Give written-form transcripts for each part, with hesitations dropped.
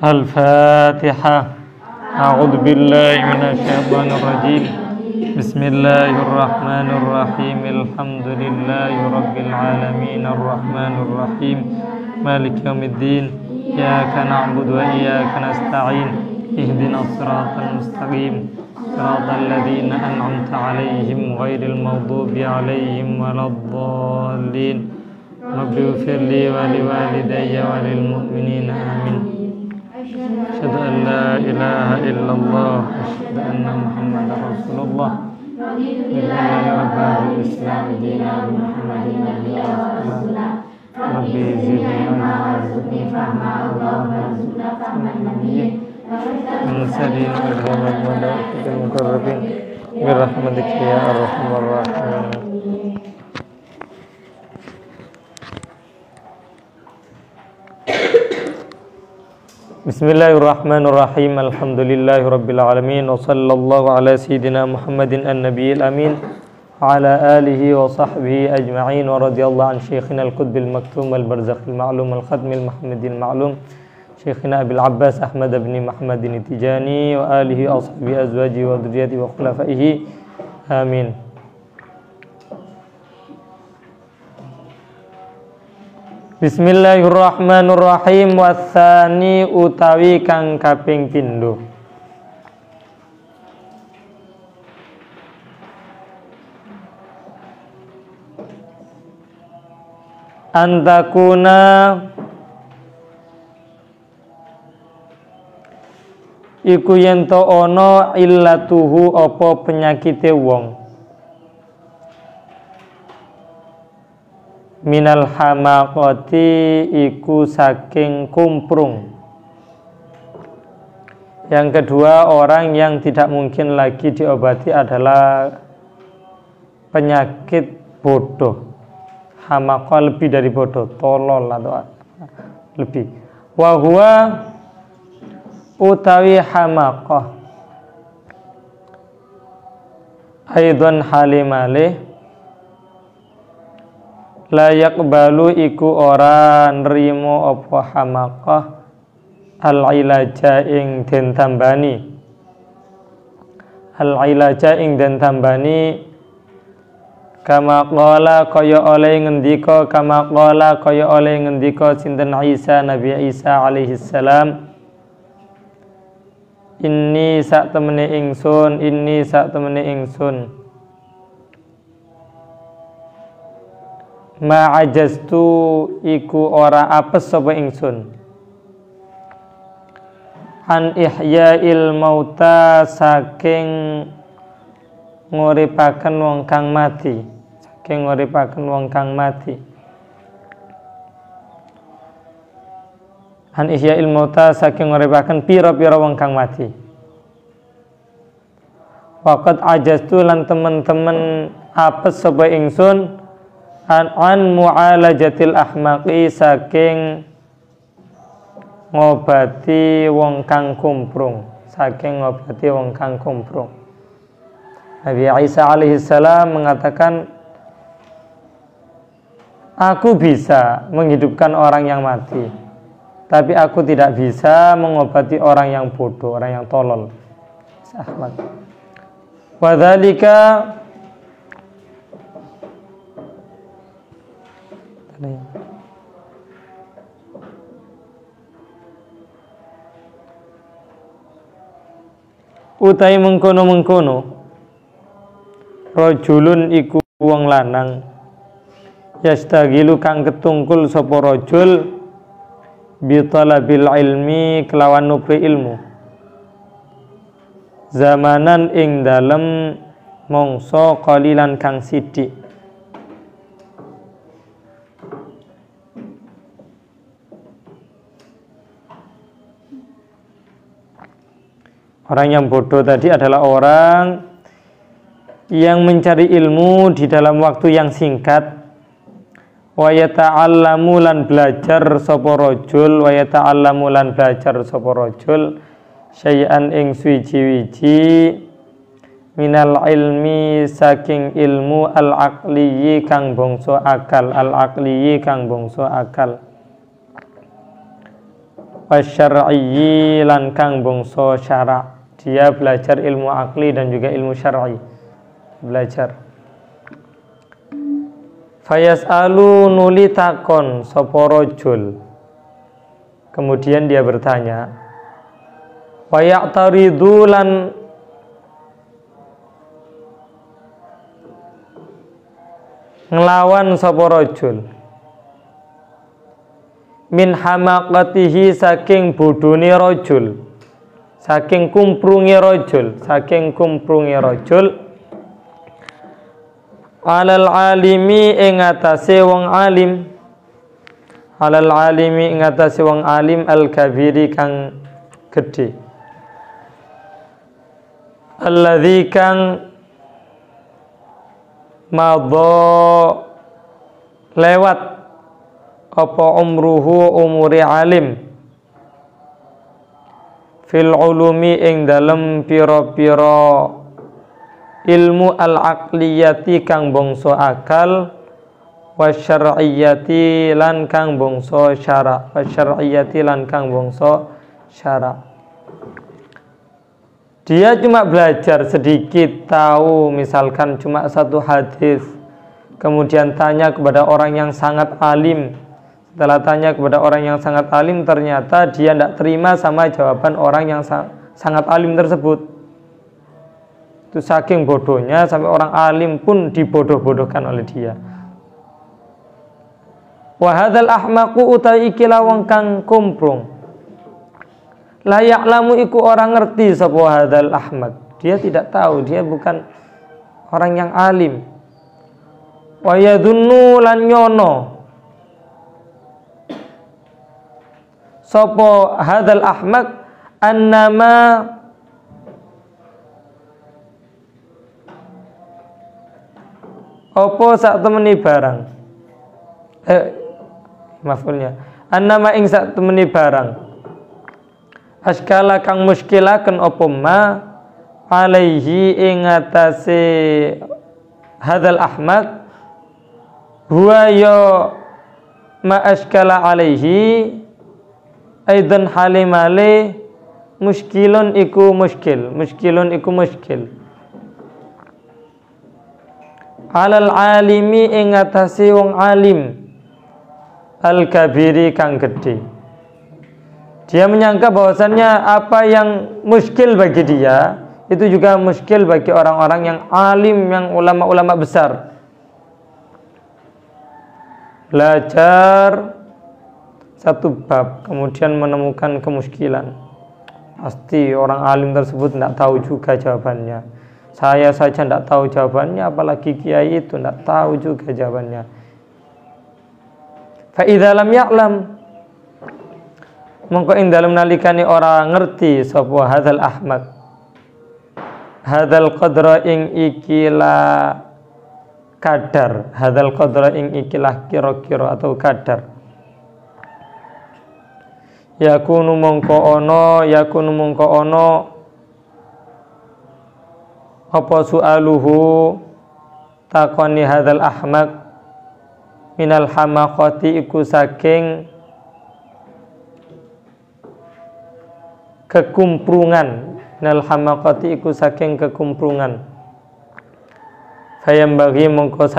Al-Fatihah. A'udzu billahi minasyaitonir rajim. Bismillahirrahmanirrahim. Alhamdulillahi rabbil alamin arrahmanir rahim. Maliki yaumiddin. Iyyaka na'budu wa iyyaka nasta'in. Ihdinas siratal mustaqim. Siratal ladzina an'amta 'alaihim ghairil maghdubi 'alaihim waladdallin. Rabbi ighfirli wa liwalidayya wa lil mu'minina amin. Asyhadu an la ilaha illallah wa asyhadu anna Muhammadar Rasulullah. Billahi rabbil Islam dinan Muhammadin nabiyya rasulullah. Rabbi zidni ilma warzuqni fahma Allahumma warzuqna fahman nabiyyin. Ansadin al-ghawal wa da'atul muqarrabin bi rahmatika ya arhamar rahimin. Bismillahirrahmanirrahim. Alhamdulillahi rabbil alamin. Wa sallallahu ala sayyidina Muhammadin an-nabiyil amin wa ala alihi wa sahbihi ajma'in. Wa radiyallahu an syekhina al-qutbil maktum al-barzakhil ma'lum al-khatmil muhammadil ma'lum syekhina Abil Abbas Ahmad bin Muhammadin Tijani wa alihi wa sahbihi azwaji wa dhurriyyati wa khulafaihi amin. Bismillahirrahmanirrahim. Wasani utawi kang kaping pindho. Antakuna iku yen to ana illatuhu apa penyakite wong. Minal hamaqati iku saking kumprung. Yang kedua, orang yang tidak mungkin lagi diobati adalah penyakit bodoh. Hamaqah lebih dari bodoh, tolol atau lebih. Wa huwa utawi hamaqah aidon halimale layak balu iku ora nrimo apa hamaqah al-ilaja ing den tambani al-ilaja ing den tambani kama qala kaya oleh ngendika kama qala kaya oleh ngendika sinten Isa Nabi Isa alaihi salam inni sak temene ingsun ma'ajastu iku ora apes sapa ingsun an ihya'il mauta saking nguripaken wong kang mati an ihya'il mauta saking nguripaken pira-pira wong kang mati. Waqad ajastu lan temen-temen apes sapa ingsun an mu'alajatil ahmaqi saking ngobati wong kang kumprung. Nabi Isa alaihi salam mengatakan, aku bisa menghidupkan orang yang mati, tapi aku tidak bisa mengobati orang yang bodoh, orang yang tolol. Ahmad. Wadzalika utai mengkono rajulun iku wong lanang yastagilu kang ketungkul sapa rajul bi talabil ilmi kelawan nupri ilmu zamanan ing dalem mangsa qalilan kang sithik. Orang yang bodoh tadi adalah orang yang mencari ilmu di dalam waktu yang singkat. Wa yata'allamu lan belajar sapa rajul syai'an ing suwiji-wiji minal ilmi saking ilmu al-aqliyi kang bangsa akal wasyar'i lan kang bangsa syara'. Dia belajar ilmu akli dan juga ilmu syar'i. Belajar. Fayas'alu nuli takon sapa rajul. Kemudian dia bertanya. Wa ya'taridu lan nglawan sapa rajul. Min hamaqatihi saking bodhone rajul. Saking kumprunge rajul, alal alimi ing atase wong alim, al kabiri kang gedhe, alladzi kang madha lewat apa umruhu umuri alim fil ulumi ing dalem pira-pira ilmu al-aqliyati kang bangsa akal wasyar'iyati lan kang bangsa syara'. Dia cuma belajar sedikit, tahu misalkan cuma satu hadis, kemudian tanya kepada orang yang sangat alim. Setelah tanya kepada orang yang sangat alim, ternyata dia tidak terima sama jawaban orang yang sangat alim tersebut. Itu saking bodohnya sampai orang alim pun dibodoh-bodohkan oleh dia. Wa hadzal ahmaqu utai iki lawang kang kumprung. La ya'lamu iku orang ngerti sapa hadzal ahmaq. Dia tidak tahu, dia bukan orang yang alim. Wa yadhunnu lan nyono sapa hadzal ahmaq annama apa sak temeni barang maf'ulnya annama ing sak temeni barang askala kang muskilaken apa ma alaihi ing atase hadzal ahmaq huwa ya ma askala alaihi aidan halimale muskilun iku muskil alal alimi ing atase wong alim al kabiri kang gedhe. Dia menyangka bahwasannya apa yang muskil bagi dia itu juga muskil bagi orang-orang yang alim, yang ulama-ulama besar. Belajar satu bab kemudian menemukan kemuskilan, pasti orang alim tersebut tidak tahu juga jawabannya. Saya saja tidak tahu jawabannya, apalagi kiai itu tidak tahu juga jawabannya. Fa idza lam ya'lam, mongko ing dalem nalikane ora ngerti sapa hadzal ahmaq hadzal qadra ing ikilah kadar, hadzal qadra ing ikilah kira-kira atau kadar. Yakunu mongko ono apa su'aluhu takoni hadzal ahmaq minal hamaqati iku saking kekumprungan, minal hamaqati iku saking kekumprungan. Fayambagi mongko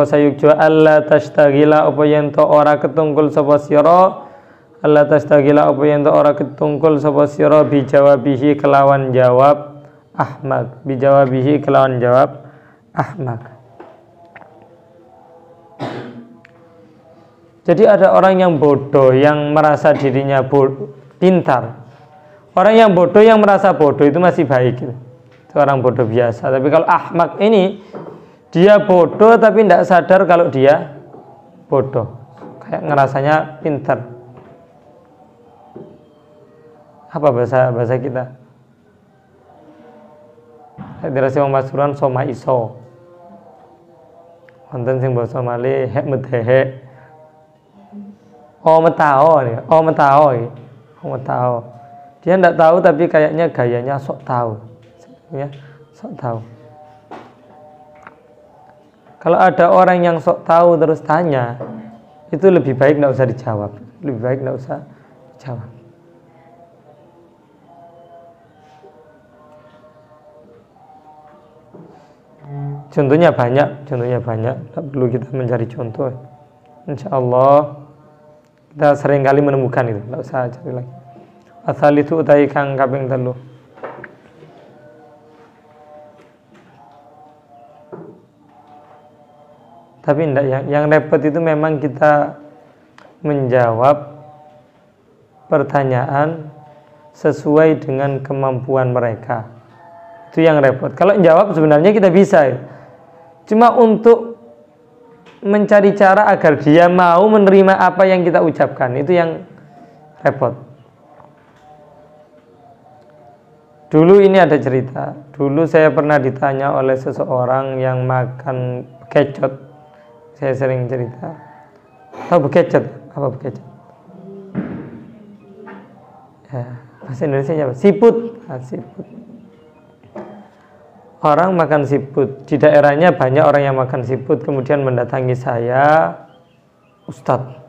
sayukjo alla tashtagila apa yen to ora ketungkul sapa sira, alla tashtagila apa yen to ora ketungkul sapa sira bijawabihi kelawan jawab ahmaq, bijawabihi kelawan jawab ahmaq. Jadi ada orang yang bodoh yang merasa dirinya pintar. Orang yang bodoh yang merasa bodoh itu masih baik, itu orang bodoh biasa. Tapi kalau ahmaq ini, dia bodoh tapi tidak sadar kalau dia bodoh, kayak ngerasanya pintar. Apa bahasa kita? Dirasa wong Pasuruan soma iso. Wonten sing basa Malih hek medhehek. Oh metao. Dia tidak tahu tapi kayaknya gayanya sok tahu. Ya, sok tahu. Kalau ada orang yang sok tahu terus tanya, itu lebih baik tidak usah dijawab. lebih baik enggak usah jawab. Contohnya banyak, tak perlu kita mencari contoh. Insya Allah kita sering kali menemukan itu, tidak usah cari lagi. Asal itu utai kang kaping telu. Tapi tidak, yang repot itu memang kita menjawab pertanyaan sesuai dengan kemampuan mereka. Itu yang repot. Kalau jawab sebenarnya kita bisa, cuma untuk mencari cara agar dia mau menerima apa yang kita ucapkan, itu yang repot. Dulu ini ada cerita. Dulu saya pernah ditanya oleh seseorang yang makan bekecot. Saya sering cerita. Tahu bekecot? Apa bekecot? Ya, bahasa Indonesia apa? Siput. Siput. Orang makan siput. Di daerahnya banyak orang yang makan siput. Kemudian mendatangi saya, Ustadz,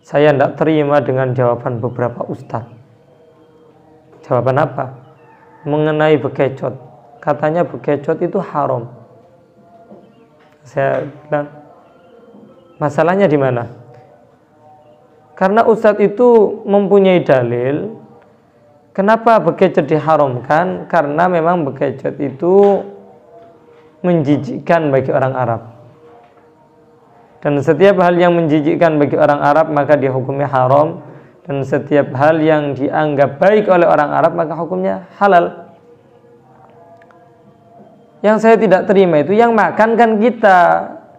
saya tidak terima dengan jawaban beberapa ustadz. Jawaban apa? Mengenai bekecot. Katanya bekecot itu haram. Saya bilang, masalahnya di mana? Karena ustadz itu mempunyai dalil. Kenapa bekecot diharamkan? Karena memang bekecot itu menjijikkan bagi orang Arab. Dan setiap hal yang menjijikkan bagi orang Arab maka dia hukumnya haram. Dan setiap hal yang dianggap baik oleh orang Arab maka hukumnya halal. Yang saya tidak terima itu yang makan kan kita.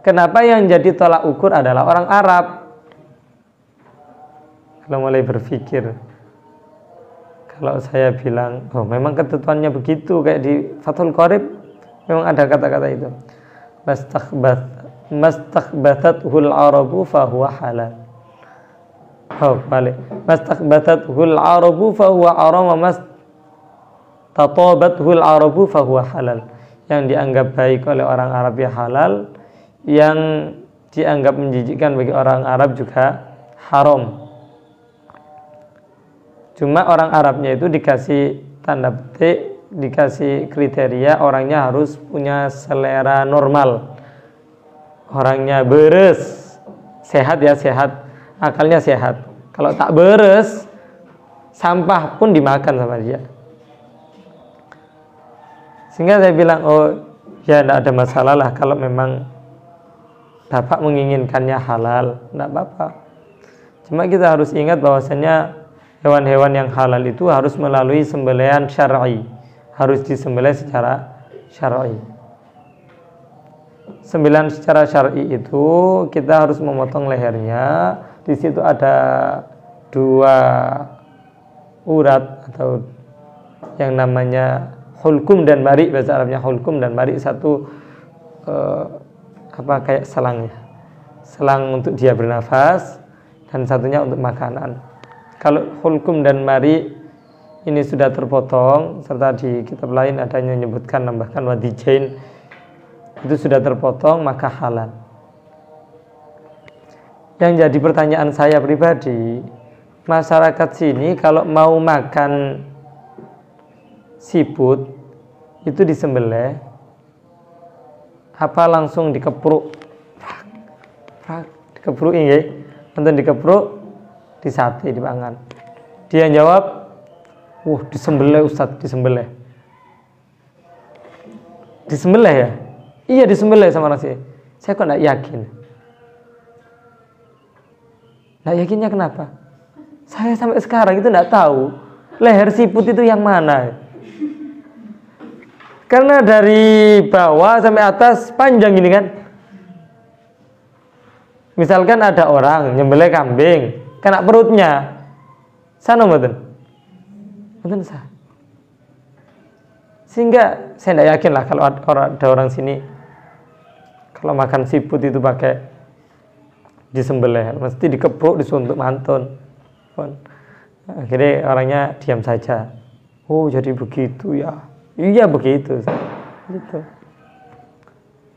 Kenapa yang jadi tolak ukur adalah orang Arab? Kalau mulai berpikir, kalau saya bilang, oh memang ketentuannya begitu, kayak di Fathul Qorib memang ada kata-kata itu. Mastakbatathul arabu fahuwa halal. Oh balik. Mastakbatathul arabu fahuwa haram, mastatabathul arabu fahuwa halal. Yang dianggap baik oleh orang Arab ya halal, yang dianggap menjijikkan bagi orang Arab juga haram. Cuma orang Arabnya itu dikasih tanda petik, dikasih kriteria orangnya harus punya selera normal, orangnya beres, sehat ya sehat, akalnya sehat. Kalau tak beres, sampah pun dimakan sama dia. Sehingga saya bilang, oh ya tidak ada masalah lah kalau memang Bapak menginginkannya halal, tidak apa-apa. Cuma kita harus ingat bahwasanya hewan-hewan yang halal itu harus melalui sembelihan syar'i, harus disembelih secara syar'i. Sembelihan secara syar'i itu kita harus memotong lehernya. Di situ ada 2 urat atau yang namanya hulkum dan mari, bahasa Arabnya hulkum dan mari, satu kayak selangnya, selang untuk dia bernafas dan satunya untuk makanan. Kalau hulkum dan mari ini sudah terpotong, serta di kitab lain ada yang menyebutkan nambahkan wadijain, itu sudah terpotong maka halal. Yang jadi pertanyaan saya pribadi, masyarakat sini kalau mau makan siput itu disembelih apa langsung dikepruk? Dikepruk ini, nonton dikepruk, disate, dipangan. Dia jawab, disembelih Ustadz, disembelih. Disembelih ya? Iya disembelih sama nasi. Saya kok tidak yakin. Tidak yakinnya kenapa? Saya sampai sekarang itu tidak tahu leher siput itu yang mana. Karena dari bawah sampai atas panjang gini kan. Misalkan ada orang nyembelih kambing, kena perutnya, sana betul, betul sah. Sehingga saya tidak yakin lah kalau ada orang sini kalau makan siput itu pakai disembelih, mesti dikepruk, disuntuk mantun. Akhirnya orangnya diam saja. Oh jadi begitu ya. Iya begitu. Gitu.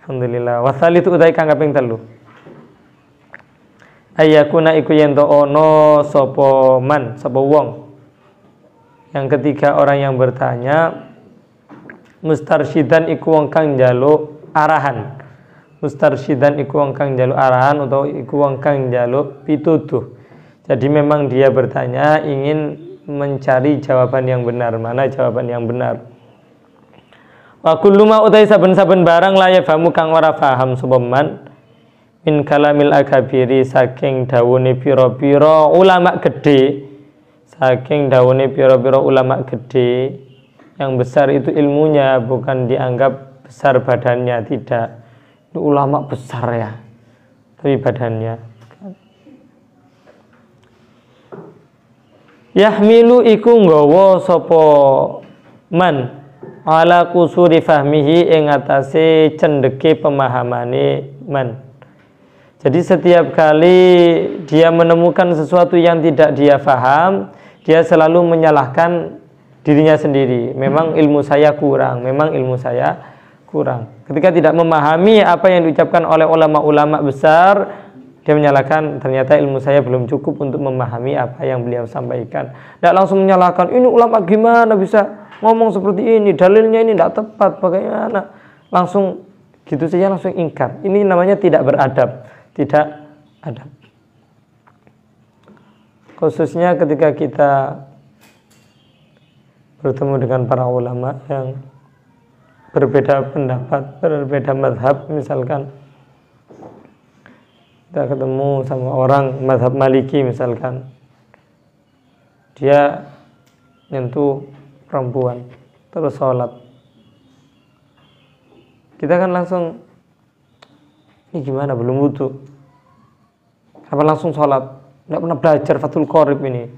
Alhamdulillah. Wasal itu utai kang kaping telu. ayakuna iku yen to ono sapa man sapa wong. Yang ketiga orang yang bertanya mustarsyidan iku wong kang njaluk arahan. Mustarsyidan iku wong kang njaluk arahan atau iku wong kang njaluk pituduh. Jadi memang dia bertanya ingin mencari jawaban yang benar. Mana jawaban yang benar? Wa kullu ma utai saben-saben barang la yafamu kang ora paham sapa man min kalamil akabiri saking dawune pira-pira ulama gede. Saking dawune pira-pira ulama gede. Yang besar itu ilmunya, bukan dianggap besar badannya, tidak. Itu ulama besar ya, tapi badannya. Yahmilu iku nggawa sapa man ala kusuri fahmihi ing atase cendeke pemahamane man. Jadi setiap kali dia menemukan sesuatu yang tidak dia faham, dia selalu menyalahkan dirinya sendiri. Memang ilmu saya kurang, memang ilmu saya kurang. Ketika tidak memahami apa yang diucapkan oleh ulama-ulama besar, dia menyalahkan ternyata ilmu saya belum cukup untuk memahami apa yang beliau sampaikan. Tidak langsung menyalahkan, ini ulama gimana bisa ngomong seperti ini, dalilnya ini tidak tepat, bagaimana. Langsung gitu saja langsung ingkar. Ini namanya tidak beradab, tidak adab. Khususnya ketika kita bertemu dengan para ulama yang berbeda pendapat, berbeda mazhab. Misalkan kita ketemu sama orang mazhab Maliki misalkan, dia nyentuh perempuan terus sholat, kita kan langsung, ini gimana, belum wudu, kenapa langsung sholat, tidak pernah belajar Fathul Qorib ini.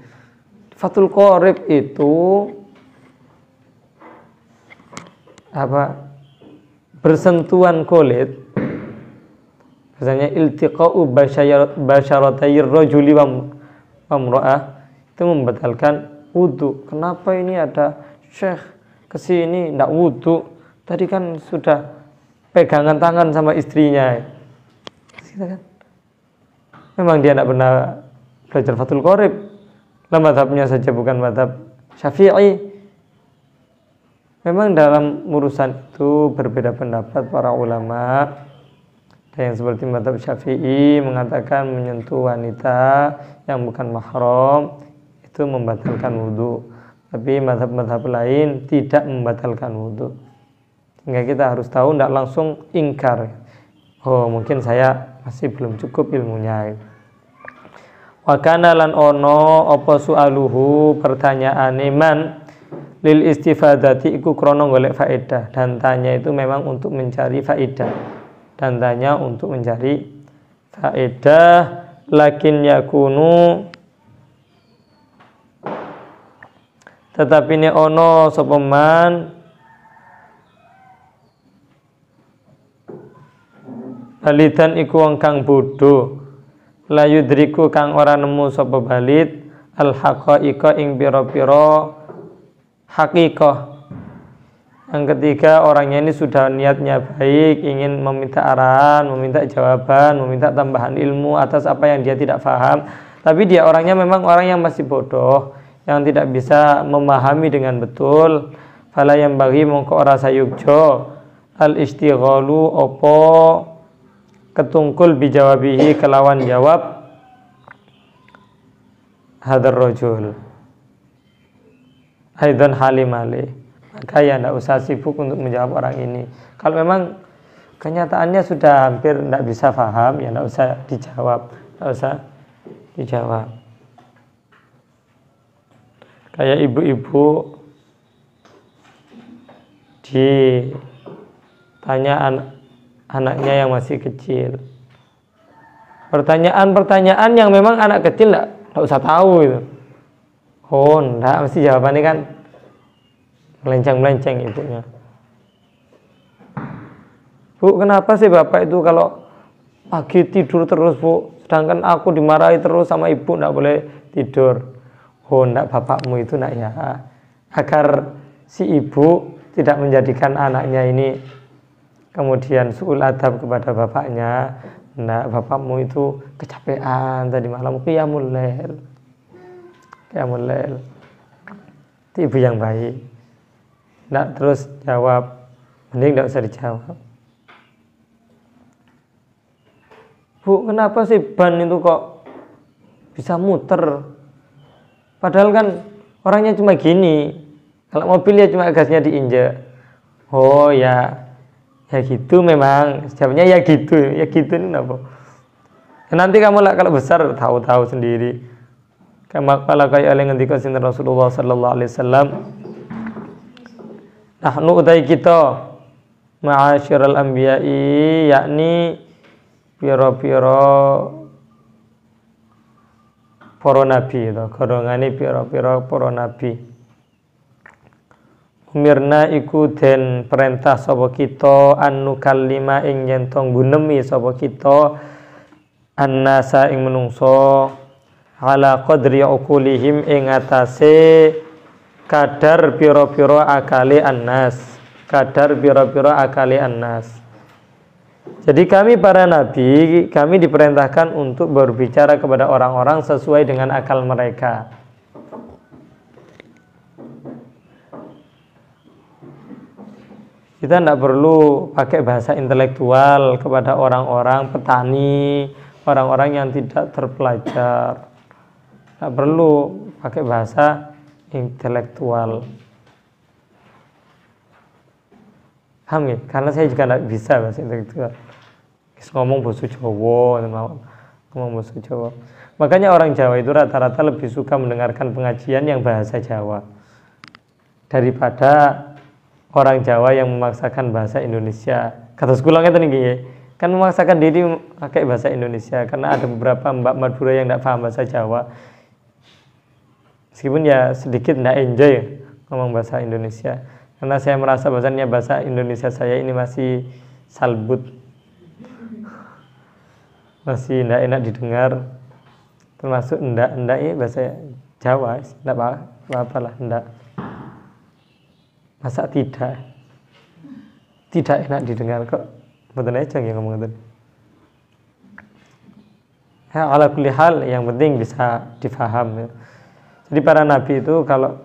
Fathul Qorib itu bersentuhan kulit, misalnya iltiqa'u basyaratayir rajuli wa imra'ah, itu membatalkan wudu. Kenapa ini ada syekh kesini tidak wudu, tadi kan sudah pegangan tangan sama istrinya. Memang dia tidak pernah belajar Fathul Qorib. Madhabnya saja bukan madhab Syafi'i. Memang dalam urusan itu berbeda pendapat para ulama. Ada yang seperti mazhab Syafi'i mengatakan menyentuh wanita yang bukan mahram itu membatalkan wudu. Tapi mazhab-mazhab lain tidak membatalkan wudu. Sehingga kita harus tahu, tidak langsung ingkar. Oh, mungkin saya masih belum cukup ilmunya. Wa kana lan ono apa su'aluhu pertanyaane man lil istifadati iku krono golek faedah, dan tanya itu memang untuk mencari faedah, dan tanya untuk mencari faedah. Lakin yakunu tetapi ne ono sapa man balidan iku wong kang bodho, la yudriku kang ora nemu sapa balid al haqaiqa ing pira-pira hakikah. Yang ketiga, orangnya ini sudah niatnya baik, ingin meminta arahan, meminta jawaban, meminta tambahan ilmu atas apa yang dia tidak paham, tapi dia orangnya memang orang yang masih bodoh, yang tidak bisa memahami dengan betul. Fala yang bagi mongko ora sayukjo al istighalu opo ketungkul bijawabihi kelawan jawab hadar rajul aidan halimale. Maka ya tidak usah sibuk untuk menjawab orang ini. Kalau memang kenyataannya sudah hampir tidak bisa paham, ya tidak usah dijawab, tidak usah dijawab. Kayak ibu-ibu ditanya anaknya yang masih kecil, pertanyaan-pertanyaan yang memang anak kecil tidak usah tahu itu. Oh, enggak, mesti jawabannya kan melenceng-melenceng ibunya. Bu, kenapa sih bapak itu kalau pagi tidur terus, Bu? Sedangkan aku dimarahi terus sama ibu, enggak boleh tidur. Oh, enggak, bapakmu itu enggak ya. Agar si ibu tidak menjadikan anaknya ini kemudian su'ul adab kepada bapaknya, Nah, bapakmu itu kecapean tadi malam, qiyamul lail. Itu ibu yang baik. Nggak terus jawab, mending nggak usah dijawab. Bu, kenapa sih ban itu kok bisa muter? Padahal kan orangnya cuma gini. Kalau mobil ya cuma gasnya diinjek. Oh ya gitu memang. Jawabnya ya gitu ini kenapa? Nanti kamu lah kalau besar tahu sendiri. Kama qala kaya oleh ngendika sinten Rasulullah sallallahu alaihi wasallam, nahnu utai kita ma'asyiral anbiya'i, yakni pira-pira para nabi to, golongane pira-pira para nabi. Umirna iku den perintah sapa kita anu kalima ing yen to ngunemi sapa kita annasa ing menungso ala qadri uqulihim ing atase kadar pira-pira akale annas. Jadi kami para nabi, kami diperintahkan untuk berbicara kepada orang-orang sesuai dengan akal mereka. Kita tidak perlu pakai bahasa intelektual kepada orang-orang petani, orang-orang yang tidak terpelajar. Tidak perlu pakai bahasa intelektual. Paham ya? Karena saya juga tidak bisa bahasa intelektual. Ngomong bahasa Jawa. Makanya orang Jawa itu rata-rata lebih suka mendengarkan pengajian yang bahasa Jawa daripada orang Jawa yang memaksakan bahasa Indonesia. Kata sekolahnya tadi kan memaksakan diri pakai bahasa Indonesia karena ada beberapa Mbak Madura yang tidak paham bahasa Jawa. Meskipun ya sedikit tidak enjoy ngomong bahasa Indonesia. Karena saya merasa bahasanya bahasa Indonesia saya ini masih salbut. Masih tidak enak didengar. Termasuk enggak ya bahasa Jawa. Tidak apa-apa lah, enggak. Masa tidak enak didengar kok. Betul aja yang ngomong itu. Ya, ala kulli hal yang penting bisa difaham ya. Jadi para nabi itu kalau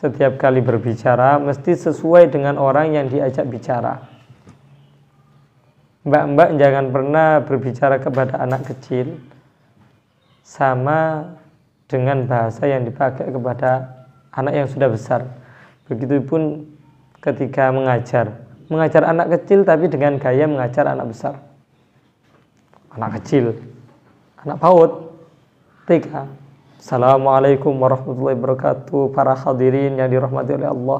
setiap kali berbicara mesti sesuai dengan orang yang diajak bicara. Mbak-mbak jangan pernah berbicara kepada anak kecil sama dengan bahasa yang dipakai kepada anak yang sudah besar. Begitupun ketika mengajar anak kecil tapi dengan gaya mengajar anak besar. Anak kecil, anak PAUD, TK. Assalamualaikum warahmatullahi wabarakatuh, para hadirin yang dirahmati oleh Allah.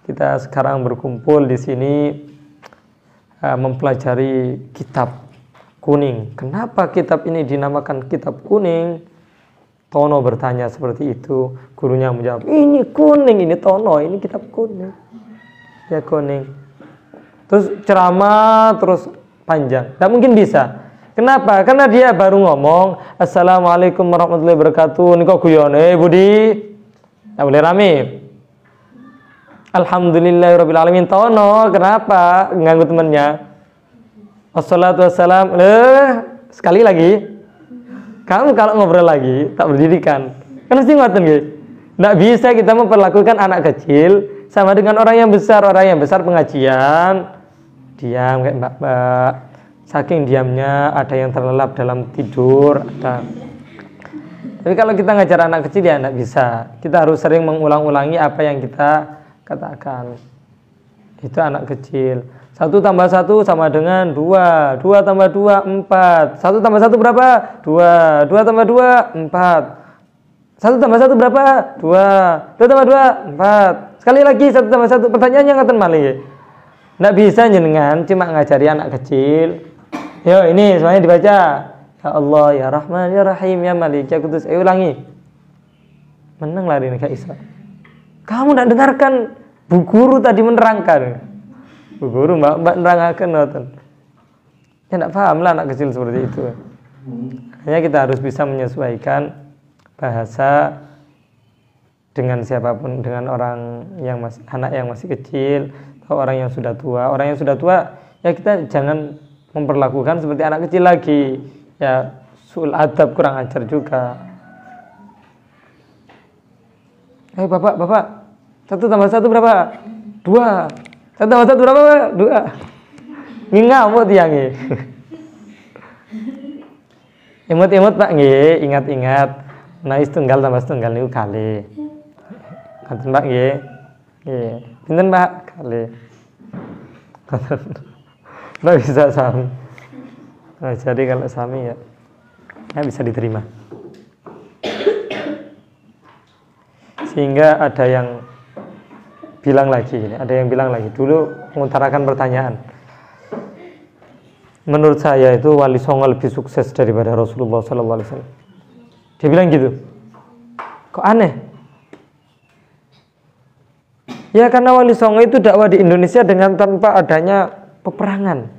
Kita sekarang berkumpul di sini mempelajari kitab kuning. Kenapa kitab ini dinamakan kitab kuning? Tono bertanya seperti itu. Gurunya menjawab, ini kuning, ini Tono, ini kitab kuning. Ya kuning. Terus ceramah terus panjang. Tidak mungkin bisa. Kenapa? Karena dia baru ngomong Assalamualaikum warahmatullahi wabarakatuh. Ini kok guyone Budi? Tidak boleh rame. Alhamdulillahirrabbilalamin. Tono, kenapa? Nganggu temannya. Wassalatu wassalam. Sekali lagi. Kamu kalau ngobrol lagi tak berdidikan. Kan mesti ngoten nggih. Tidak bisa kita memperlakukan anak kecil sama dengan orang yang besar. Orang yang besar pengajian diam kayak mbak-mbak. Saking diamnya ada yang terlelap dalam tidur, ada. Tapi kalau kita ngajar anak kecil ya tidak bisa. Kita harus sering mengulang-ulangi apa yang kita katakan. Itu anak kecil. 1 tambah 1 sama dengan 2. 2 tambah 2, 4. 1 tambah 1 berapa? 2. 2 tambah 2, 4. 1 tambah 1 berapa? 2. 2 tambah 2, 4. Sekali lagi 1 tambah 1. Pertanyaannya ngaten malih. Tidak bisa jenengan cuma ngajari anak kecil. Yo ini semuanya dibaca. Ya Allah, ya Rahman, ya Rahim, ya Malik, ya Kudus. Ulangi. Menang lari nih Kak Isa. Kamu tidak dengarkan Bu Guru tadi menerangkan. Bu Guru mbak nerangkan nonton. Ya tidak paham lah anak kecil seperti itu. Hanya kita harus bisa menyesuaikan bahasa dengan siapapun, dengan orang yang masih anak yang masih kecil atau orang yang sudah tua. Orang yang sudah tua ya kita jangan memperlakukan seperti anak kecil lagi. Ya, su'ul adab, kurang ajar juga. Bapak, 1 tambah 1 berapa? 2. 1 tambah 1 berapa? 2. Ngamuk tiangnya. Imut-imut Pak nggih, ingat-ingat. Nah, setunggal tambah setunggal niku kali. Ngoten Pak nggih. Nggih. Pinten Pak? Kali. Nggak bisa sami. Nah, jadi kalau sami ya bisa diterima. Sehingga ada yang bilang lagi, dulu mengutarakan pertanyaan. Menurut saya itu Wali Songo lebih sukses daripada Rasulullah SAW. Dia bilang gitu. Kok aneh? Ya karena Wali Songo itu dakwah di Indonesia dengan tanpa adanya peperangan.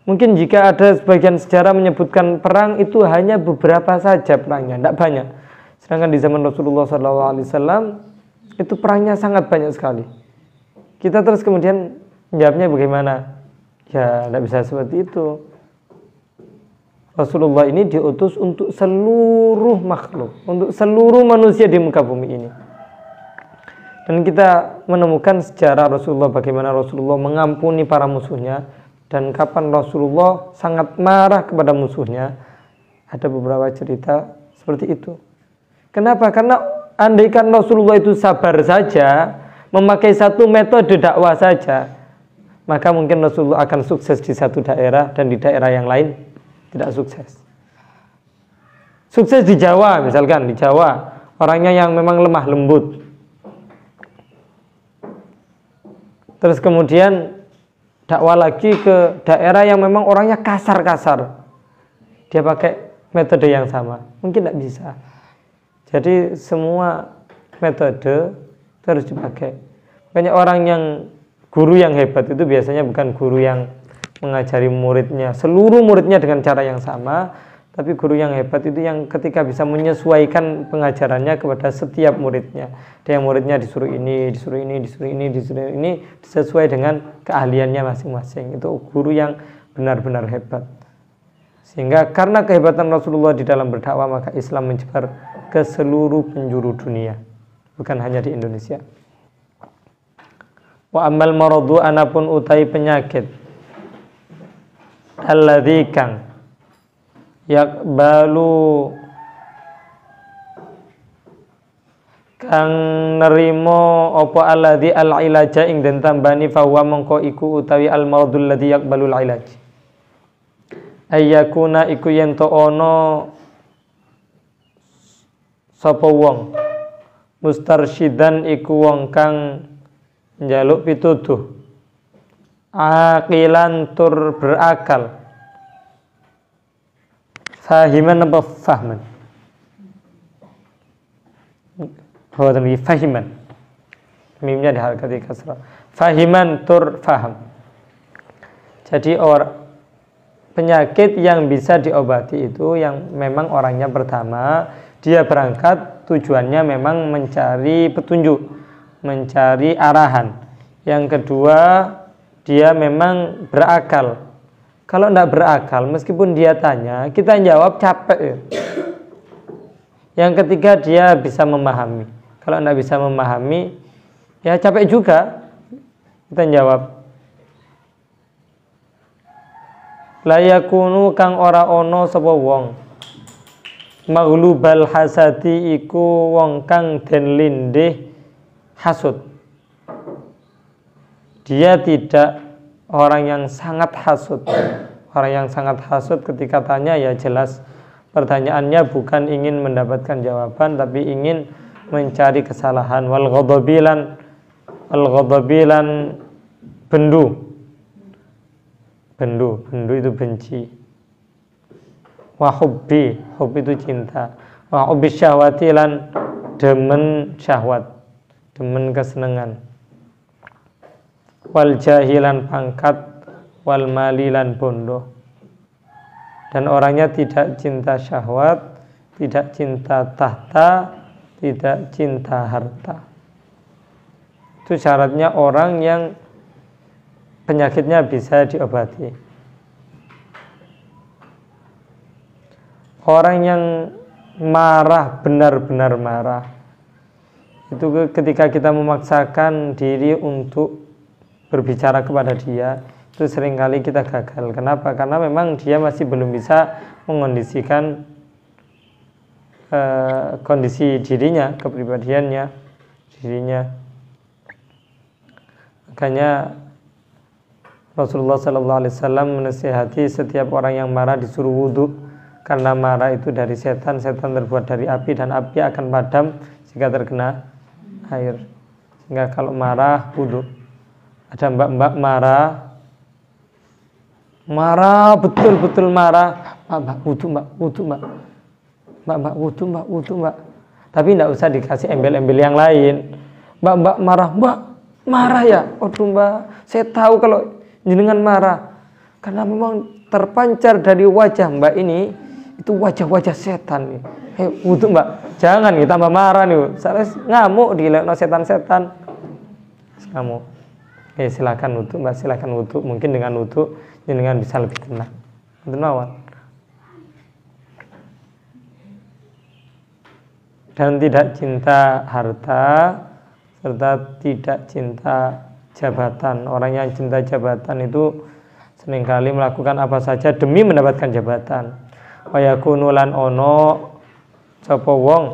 Mungkin jika ada sebagian sejarah menyebutkan perang itu hanya beberapa saja perangnya, tidak banyak. Sedangkan di zaman Rasulullah SAW itu perangnya sangat banyak sekali. Kita terus kemudian jawabnya bagaimana? Ya tidak bisa seperti itu. Rasulullah ini diutus untuk seluruh makhluk, untuk seluruh manusia di muka bumi ini. Dan kita menemukan sejarah Rasulullah, bagaimana Rasulullah mengampuni para musuhnya, dan kapan Rasulullah sangat marah kepada musuhnya. Ada beberapa cerita seperti itu. Kenapa? Karena andaikan Rasulullah itu sabar saja, memakai satu metode dakwah saja, maka mungkin Rasulullah akan sukses di satu daerah dan di daerah yang lain tidak sukses. Sukses di Jawa, misalkan di Jawa, orangnya yang memang lemah lembut. Terus kemudian dakwah lagi ke daerah yang memang orangnya kasar-kasar. Dia pakai metode yang sama. Mungkin tidak bisa. Jadi semua metode harus dipakai. Banyak orang yang guru yang hebat itu biasanya bukan guru yang mengajari muridnya, seluruh muridnya dengan cara yang sama, tapi guru yang hebat itu yang ketika bisa menyesuaikan pengajarannya kepada setiap muridnya. Dia yang muridnya disuruh ini, sesuai dengan keahliannya masing-masing. Itu guru yang benar-benar hebat. Sehingga karena kehebatan Rasulullah di dalam berdakwah, maka Islam menyebar ke seluruh penjuru dunia, bukan hanya di Indonesia. Wa amal maradu anapun utai penyakit alladzi kang yakbalu kang nerimo apa alladzi al ilaja ing den tambani fa wa mongko iku utawi al maradul ladzi yakbalul ilaj ayyakuna iku yen to ana sapa wong mustarsyidan iku wong kang njaluk pituduh, aqilan tur berakal, fahiman apa fahman? Fahiman, mimnya di halakat kasrah. Fahiman tur faham. Jadi penyakit yang bisa diobati itu yang memang orangnya pertama dia berangkat tujuannya memang mencari petunjuk, mencari arahan. Yang kedua, dia memang berakal. Kalau tidak berakal, meskipun dia tanya, kita jawab capek. Yang ketiga, dia bisa memahami. Kalau tidak bisa memahami, ya capek juga. Kita jawab. La yakunu kang ora ono sapa wong. Maghlubal hasadi iku wong kang den lindih hasud. Dia tidak orang yang sangat hasud. Orang yang sangat hasud ketika tanya ya jelas pertanyaannya bukan ingin mendapatkan jawaban tapi ingin mencari kesalahan. Wal ghadabilan bendu itu benci. Wa hubbi itu cinta. Wa hubbi syahwati lan demen syahwat, demen kesenangan. Wal jahilan pangkat, wal malilan bondo. Dan orangnya tidak cinta syahwat, tidak cinta tahta, tidak cinta harta. Itu syaratnya orang yang penyakitnya bisa diobati. Orang yang marah, benar-benar marah, itu ketika kita memaksakan diri untuk berbicara kepada dia, itu seringkali kita gagal. Kenapa? Karena memang dia masih belum bisa mengondisikan kondisi dirinya, kepribadiannya, dirinya. Makanya Rasulullah SAW menasihati setiap orang yang marah disuruh wudhu, karena marah itu dari setan, setan terbuat dari api, dan api akan padam jika terkena air. Sehingga kalau marah wudhu. Ada mbak-mbak marah betul-betul marah, mbak wudhu, mbak wudhu, mbak wudhu, mbak wudhu, mbak. Tapi tidak usah dikasih embel-embel yang lain. Mbak marah ya. Aduh mbak, saya tahu kalau jenengan marah, karena memang terpancar dari wajah mbak ini itu wajah-wajah setan. Wudhu mbak, jangan kita tambah marah nih. Saya ngamuk dilekno setan-setan. Ngamuk. Silakan wudhu mbak, silakan wudhu. Mungkin dengan wudhu jenengan bisa lebih tenang. Dan tidak cinta harta serta tidak cinta jabatan. Orang yang cinta jabatan itu seringkali melakukan apa saja demi mendapatkan jabatan. Wa yakunu lan ono sapa wong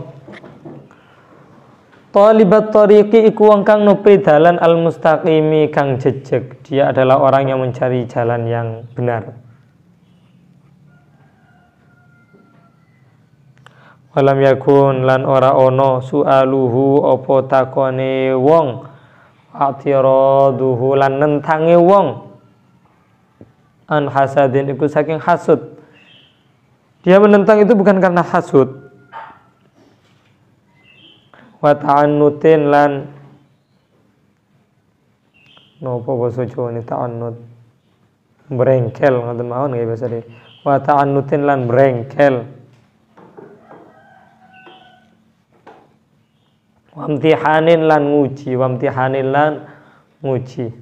talibat tariqi iku wong kang nupi dalan al mustaqimi kang jejeg. Dia adalah orang yang mencari jalan yang benar. Walam yakun lan ora ono sualuhu opo takone wong atiraduhu lan nentange wong an hasadin iku saking hasud. Dia menentang itu bukan karena hasud. Wa ta'annutin lan nopo basa Jawa ni ta'annut brengkel ngoten mawon nggih basa iki. Wa ta'annutin lan brengkel. Wamtihanin lan nguji, wamtihanin lan nguji.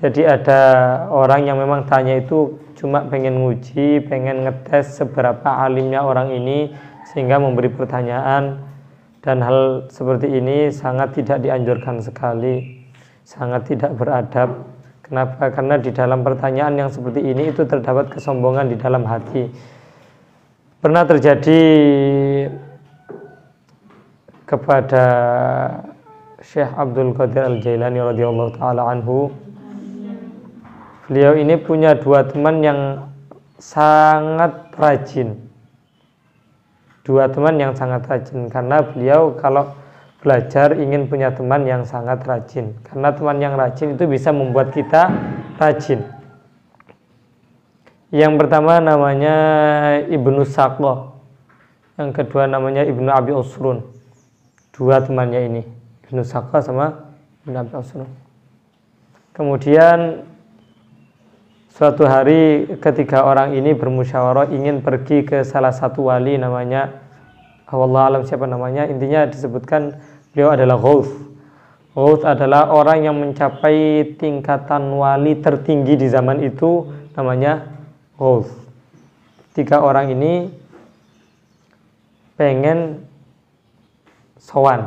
Jadi ada orang yang memang tanya itu cuma pengen nguji, pengen ngetes seberapa alimnya orang ini sehingga memberi pertanyaan, dan hal seperti ini sangat tidak dianjurkan sekali, sangat tidak beradab. Kenapa? Karena di dalam pertanyaan yang seperti ini itu terdapat kesombongan di dalam hati. Pernah terjadi kepada Syekh Abdul Qadir Al-Jailani radhiyallahu taala anhu. Beliau ini punya dua teman yang sangat rajin. Dua teman yang sangat rajin, karena beliau kalau belajar ingin punya teman yang sangat rajin. Karena teman yang rajin itu bisa membuat kita rajin. Yang pertama namanya Ibnu Saqlah, yang kedua namanya Ibnu Abi Usrun. Dua temannya ini, Ibnu Saqlah sama Ibnu Abi Usrun. Kemudian suatu hari ketika orang ini bermusyawarah ingin pergi ke salah satu wali, namanya wallahu alam siapa namanya, intinya disebutkan beliau adalah Ghaus. Ghaus adalah orang yang mencapai tingkatan wali tertinggi di zaman itu, namanya Ghaus. Tiga orang ini pengen sowan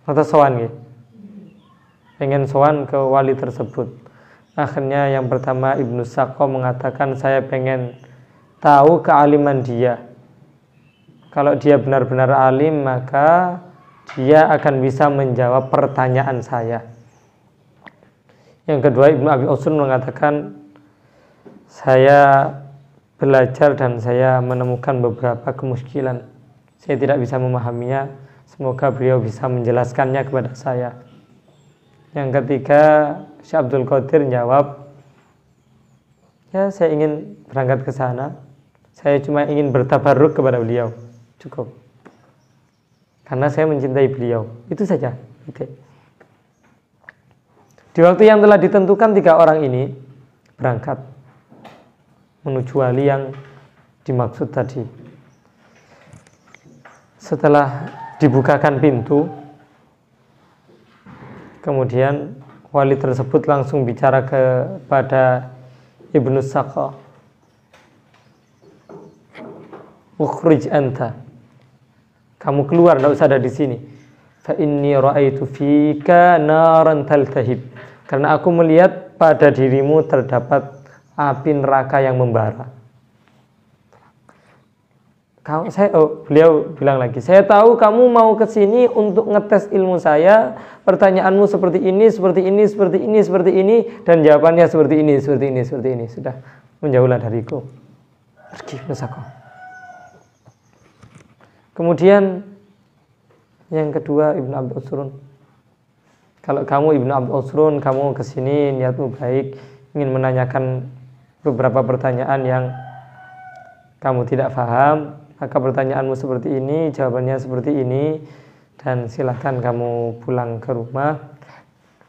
atau sowan gitu, pengen sowan ke wali tersebut. Akhirnya yang pertama Ibnu Saqlah mengatakan, saya pengen tahu kealiman dia. Kalau dia benar-benar alim, maka dia akan bisa menjawab pertanyaan saya. Yang kedua Ibnu Abi Usrun mengatakan, saya belajar dan saya menemukan beberapa kemuskilan. Saya tidak bisa memahaminya. Semoga beliau bisa menjelaskannya kepada saya. Yang ketiga, Syekh Abdul Qadir jawab, ya saya ingin berangkat ke sana. Saya cuma ingin bertabarruk kepada beliau. Cukup. Karena saya mencintai beliau. Itu saja. Oke. Di waktu yang telah ditentukan, tiga orang ini berangkat menuju wali yang dimaksud tadi. Setelah dibukakan pintu, kemudian wali tersebut langsung bicara kepada Ibnu Sakha, "Ukhrij anta." Kamu keluar, tidak usah ada di sini. "Fa inni ra'aitu fika naran taltahib." Karena aku melihat pada dirimu terdapat api neraka yang membara. Beliau bilang lagi, "Saya tahu kamu mau ke sini untuk ngetes ilmu saya. Pertanyaanmu seperti ini, seperti ini, seperti ini, seperti ini, dan jawabannya seperti ini, seperti ini, seperti ini. Sudah, menjauhlah dariku. Pergi, Musako." Kemudian yang kedua, Ibnu Abd Usrun. Kalau kamu Ibnu Abd Usrun, kamu ke sini niatmu baik, ingin menanyakan beberapa pertanyaan yang kamu tidak paham, maka pertanyaanmu seperti ini, jawabannya seperti ini, dan silahkan kamu pulang ke rumah,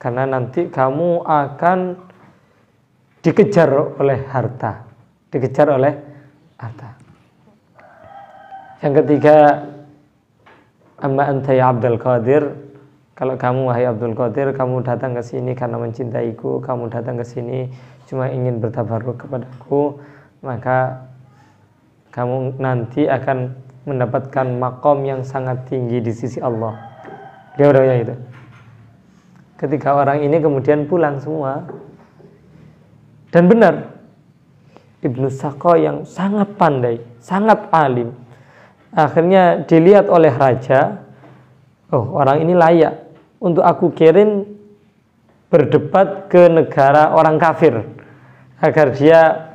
karena nanti kamu akan dikejar oleh harta. Dikejar oleh harta. Yang ketiga, amma anta ya Abdul Qadir. Kalau kamu, wahai Abdul Qadir, kamu datang ke sini karena mencintaiku, kamu datang ke sini cuma ingin bertabaruk kepadaku, maka kamu nanti akan mendapatkan makom yang sangat tinggi di sisi Allah. Dia orangnya itu. Ketika orang ini kemudian pulang semua, dan benar, Ibnu Sakha yang sangat pandai, sangat alim, akhirnya dilihat oleh raja, oh orang ini layak untuk aku kirim berdebat ke negara orang kafir, agar dia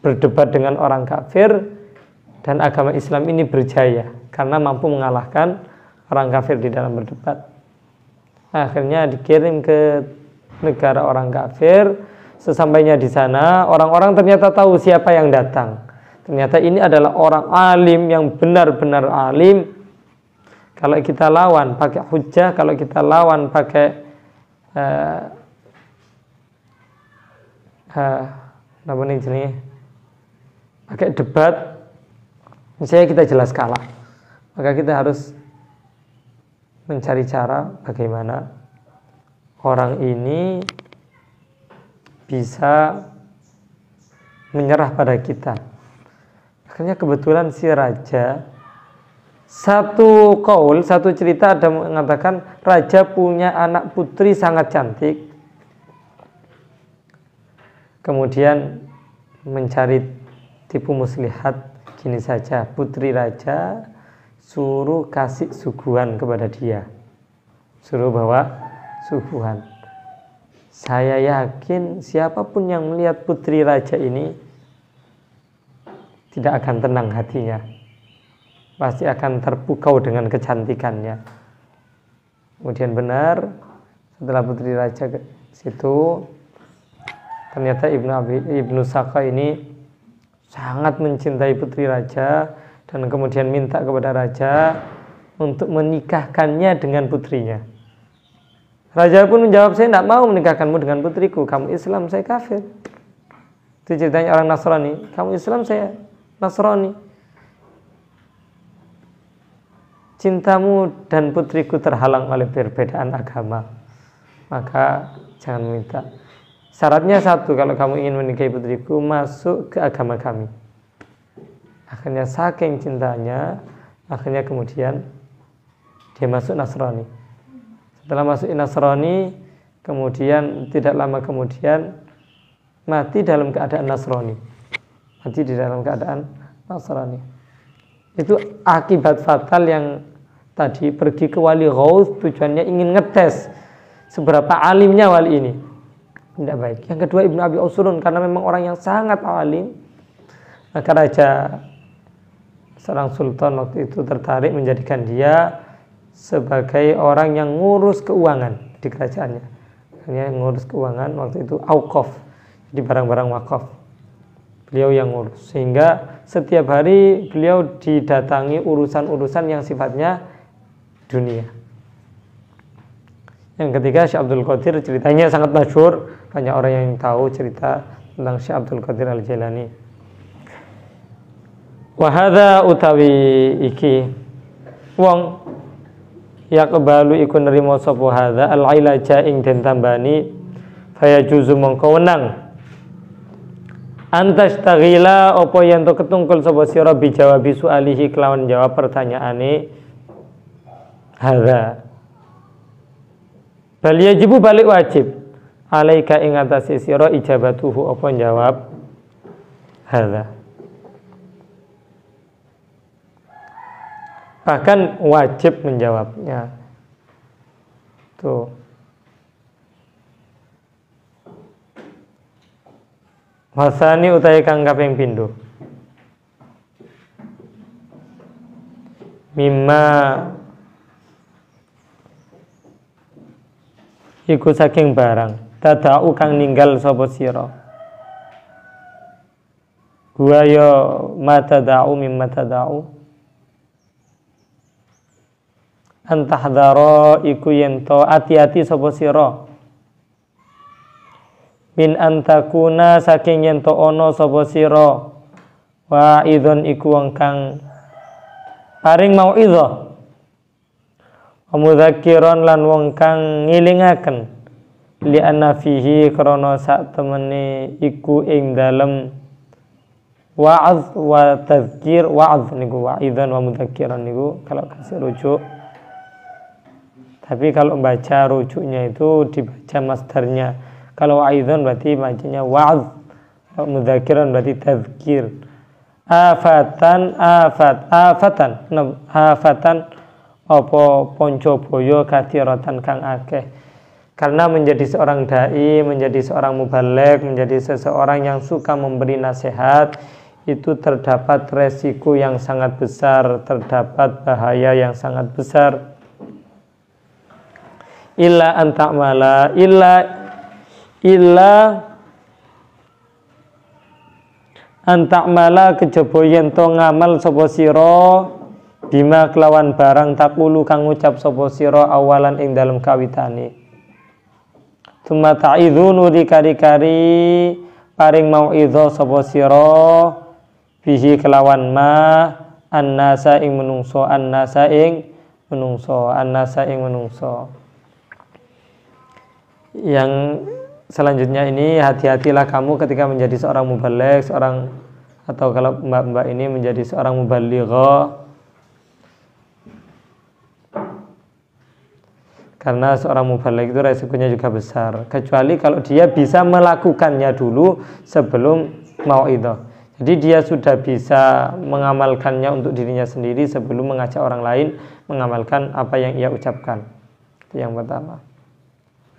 berdebat dengan orang kafir dan agama Islam ini berjaya karena mampu mengalahkan orang kafir di dalam berdebat. Akhirnya dikirim ke negara orang kafir. Sesampainya di sana, orang-orang ternyata tahu siapa yang datang. Ternyata ini adalah orang alim yang benar-benar alim. Kalau kita lawan pakai hujjah, kalau kita lawan pakai apa nih jenis, pakai debat, misalnya kita jelas kalah, maka kita harus mencari cara bagaimana orang ini bisa menyerah pada kita. Akhirnya kebetulan si raja, satu kaul, satu cerita ada mengatakan raja punya anak putri sangat cantik. Kemudian mencari tipu muslihat, gini saja, putri raja suruh kasih suguhan kepada dia, suruh bawa suguhan. Saya yakin siapapun yang melihat putri raja ini tidak akan tenang hatinya, pasti akan terpukau dengan kecantikannya. Kemudian benar, setelah putri raja ke situ, ternyata Ibnu Sakha ini sangat mencintai putri raja dan kemudian minta kepada raja untuk menikahkannya dengan putrinya. Raja pun menjawab, saya tidak mau menikahkanmu dengan putriku, kamu Islam, saya kafir. Itu ceritanya orang Nasrani, kamu Islam, saya Nasrani. Cintamu dan putriku terhalang oleh perbedaan agama, maka jangan meminta. Syaratnya satu, kalau kamu ingin menikahi putriku, masuk ke agama kami. Akhirnya saking cintanya, akhirnya kemudian dia masuk Nasrani. Setelah masuk Nasrani, kemudian tidak lama kemudian mati dalam keadaan Nasrani. Mati di dalam keadaan Nasrani. Itu akibat fatal yang tadi pergi ke wali ghaus, tujuannya ingin ngetes seberapa alimnya wali ini. Tidak baik. Yang kedua, Ibnu Abi Usrun, karena memang orang yang sangat alim, maka raja, seorang sultan waktu itu tertarik menjadikan dia sebagai orang yang ngurus keuangan di kerajaannya. Hanya ngurus keuangan waktu itu auqaf, jadi barang-barang wakaf. Beliau yang ngurus, sehingga setiap hari beliau didatangi urusan-urusan yang sifatnya dunia. Yang ketiga, Syekh Abdul Qadir, ceritanya sangat masyhur, banyak orang yang tahu cerita tentang Syekh Abdul Qadir Al-Jailani. Wa hadza utawi iki wong yaqbalu iku nerimo sapa hadza al-ilaja ing den tambani faya juzu mongko wenang antas taghila apa yen to ketungkul sapa sira bi jawabi sualihi kelawan jawab pertanyaane hadza bal yajibu balik wajib alaika ing atase sira ijabatuhu apa jawab hadza bahkan wajib menjawabnya tuh. Wasani utai kang kaping pindho mimma iku saking barang tadau kang ninggal sapa sira wa ya ma tadau mimma tadau antahdara iku yen to ati-ati sapa sira min antakuna saking yen to ana sapa sira wa idzon iku wong kang paring mauizah wa mudzakiron lan wong kang ngilingaken li anna fihi krana sak temene iku ing dalem wa'az wa tadzkir wa'az niku wa idzon wa mudzakiron niku kalau kasih rujuk. Tapi kalau baca rujuknya itu dibaca masdarnya. Kalau wa'idhan berarti bacanya wa'adh. Kalau mudzakiran berarti tadzkir. Afatan apa ponco boyo kathiratan kang akeh. Karena menjadi seorang dai, menjadi seorang mubaligh, menjadi seseorang yang suka memberi nasihat, itu terdapat resiko yang sangat besar, terdapat bahaya yang sangat besar. Illa antakmala illa antakmala kejaba yen to ngamal sapa sira bima kelawan barang takulu kang ngucap sapa sira awalan ing dalem kawitane tsumma ta'idzu dikari-kari paring mauizah sapa sira bihi kelawan ma annasa ing menungso Yang selanjutnya ini hati-hatilah kamu ketika menjadi seorang mubaligh, atau kalau mbak-mbak ini menjadi seorang mubalighah, karena seorang mubaligh itu resikonya juga besar, kecuali kalau dia bisa melakukannya dulu sebelum mau'idhah. Jadi dia sudah bisa mengamalkannya untuk dirinya sendiri sebelum mengajak orang lain mengamalkan apa yang ia ucapkan. Itu yang pertama.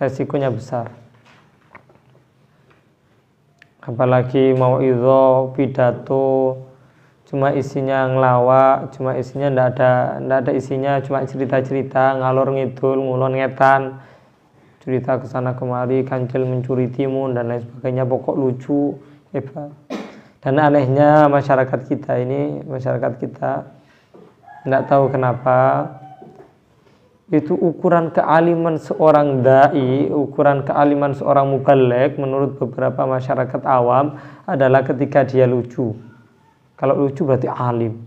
Resikonya besar. Apalagi mau'idhah, pidato, cuma isinya ngelawak, cuma isinya ndak ada isinya, cuma cerita-cerita, ngalor ngidul, ngulon ngetan, cerita kesana kemari, kancil mencuri timun dan lain sebagainya, pokok lucu, hebat. Dan anehnya masyarakat kita ndak tahu kenapa itu ukuran kealiman seorang dai, ukuran kealiman seorang mubaligh menurut beberapa masyarakat awam adalah ketika dia lucu. Kalau lucu berarti alim.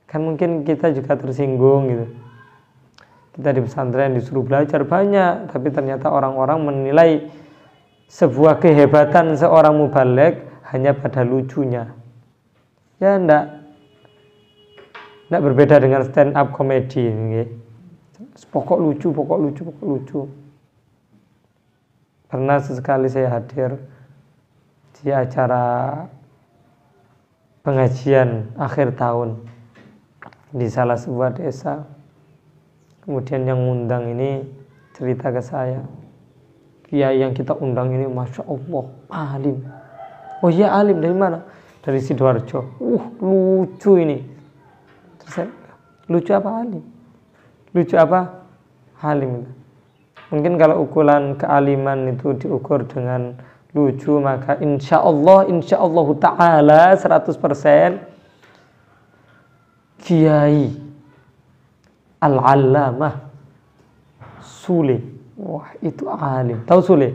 Kan mungkin kita juga tersinggung gitu. Kita di pesantren disuruh belajar banyak, tapi ternyata orang-orang menilai sebuah kehebatan seorang mubaligh hanya pada lucunya. Ya enggak berbeda dengan stand up comedy ini. Pokok lucu. Pernah sesekali saya hadir di acara pengajian akhir tahun di salah sebuah desa. Kemudian yang ngundang ini cerita ke saya, kiai yang kita undang ini Masya Allah alim. Oh iya alim, dari mana? Dari Sidoarjo. Lucu ini. Terus saya, lucu apa alim? Lucu apa? Alim. Mungkin kalau ukuran kealiman itu diukur dengan lucu, maka insya Allah ta'ala 100% Kiai Al-Allamah Sule. Wah itu alim. Tahu Sule?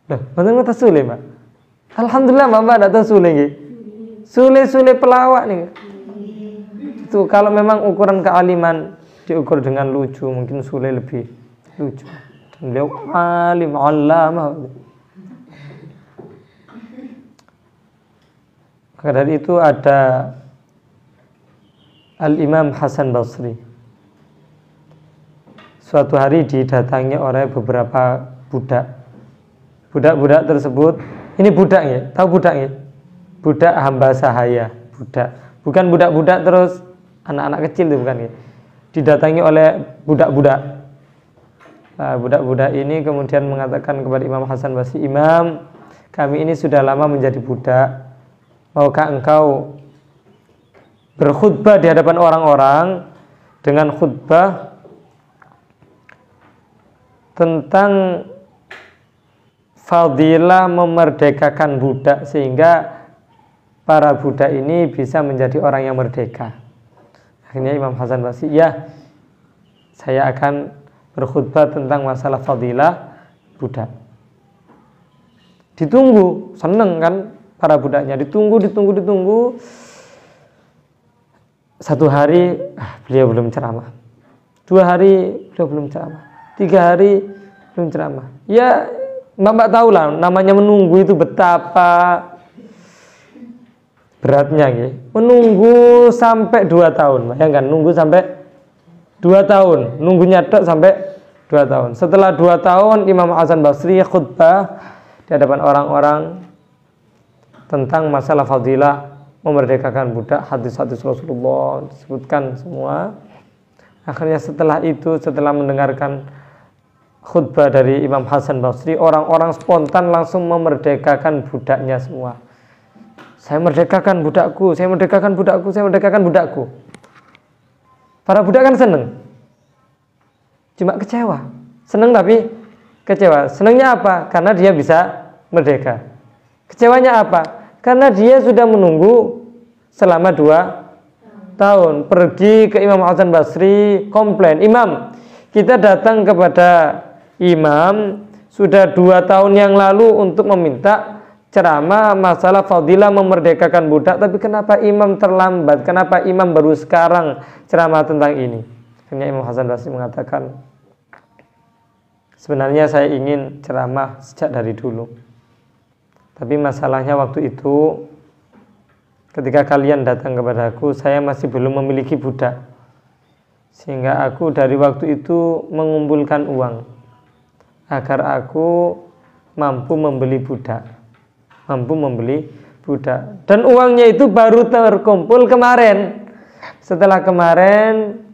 Loh, betul tahu Sule, Mbak? Alhamdulillah Mbak enggak tahu Sule nggih. Sule pelawak nih. itu. Kalau memang ukuran kealiman diukur dengan lucu, mungkin Sule lebih lucu. Dan beliau alim, allamah. Maka dari itu ada Al-Imam Hasan Basri. Suatu hari didatangi oleh beberapa budak. Budak-budak tersebut, ini budak ya, tahu budak ya? Budak hamba sahaya, budak. Bukan budak-budak terus anak-anak kecil itu bukan ya. Didatangi oleh budak-budak. Nah, budak-budak ini kemudian mengatakan kepada Imam Hasan Basri, "Imam, kami ini sudah lama menjadi budak. Maukah engkau berkhutbah di hadapan orang-orang dengan khutbah tentang fadilah memerdekakan budak sehingga para budak ini bisa menjadi orang yang merdeka?" Akhirnya Imam Hasan Basri, "Ya, saya akan berkhutbah tentang masalah fadilah budak." Ditunggu, seneng kan para budaknya, ditunggu. Satu hari beliau belum ceramah, 2 hari beliau belum ceramah, 3 hari belum ceramah. Ya, mbak tahu lah, namanya menunggu itu betapa beratnya ya. Menunggu sampai 2 tahun, bayangkan nunggu sampai 2 tahun, nunggunya tok sampai 2 tahun. Setelah 2 tahun Imam Hasan Basri khutbah di hadapan orang-orang tentang masalah fadilah memerdekakan budak, hadis-hadis Rasulullah disebutkan semua. Akhirnya setelah itu, setelah mendengarkan khutbah dari Imam Hasan Basri, orang-orang spontan langsung memerdekakan budaknya semua. Saya merdekakan budakku, saya merdekakan budakku, saya merdekakan budakku. Para budak kan seneng, cuma kecewa. Seneng tapi kecewa. Senengnya apa? Karena dia bisa merdeka. Kecewanya apa? Karena dia sudah menunggu selama 2 tahun. Pergi ke Imam Hasan Basri, komplain, "Imam, kita datang kepada Imam sudah 2 tahun yang lalu untuk meminta ceramah masalah fadilah memerdekakan budak, tapi kenapa Imam terlambat? Kenapa Imam baru sekarang ceramah tentang ini?" Akhirnya Imam Hasan Basri mengatakan, "Sebenarnya saya ingin ceramah sejak dari dulu. Tapi masalahnya waktu itu ketika kalian datang kepadaku, saya masih belum memiliki budak. Sehingga aku dari waktu itu mengumpulkan uang agar aku mampu membeli budak. Dan uangnya itu baru terkumpul kemarin. Setelah kemarin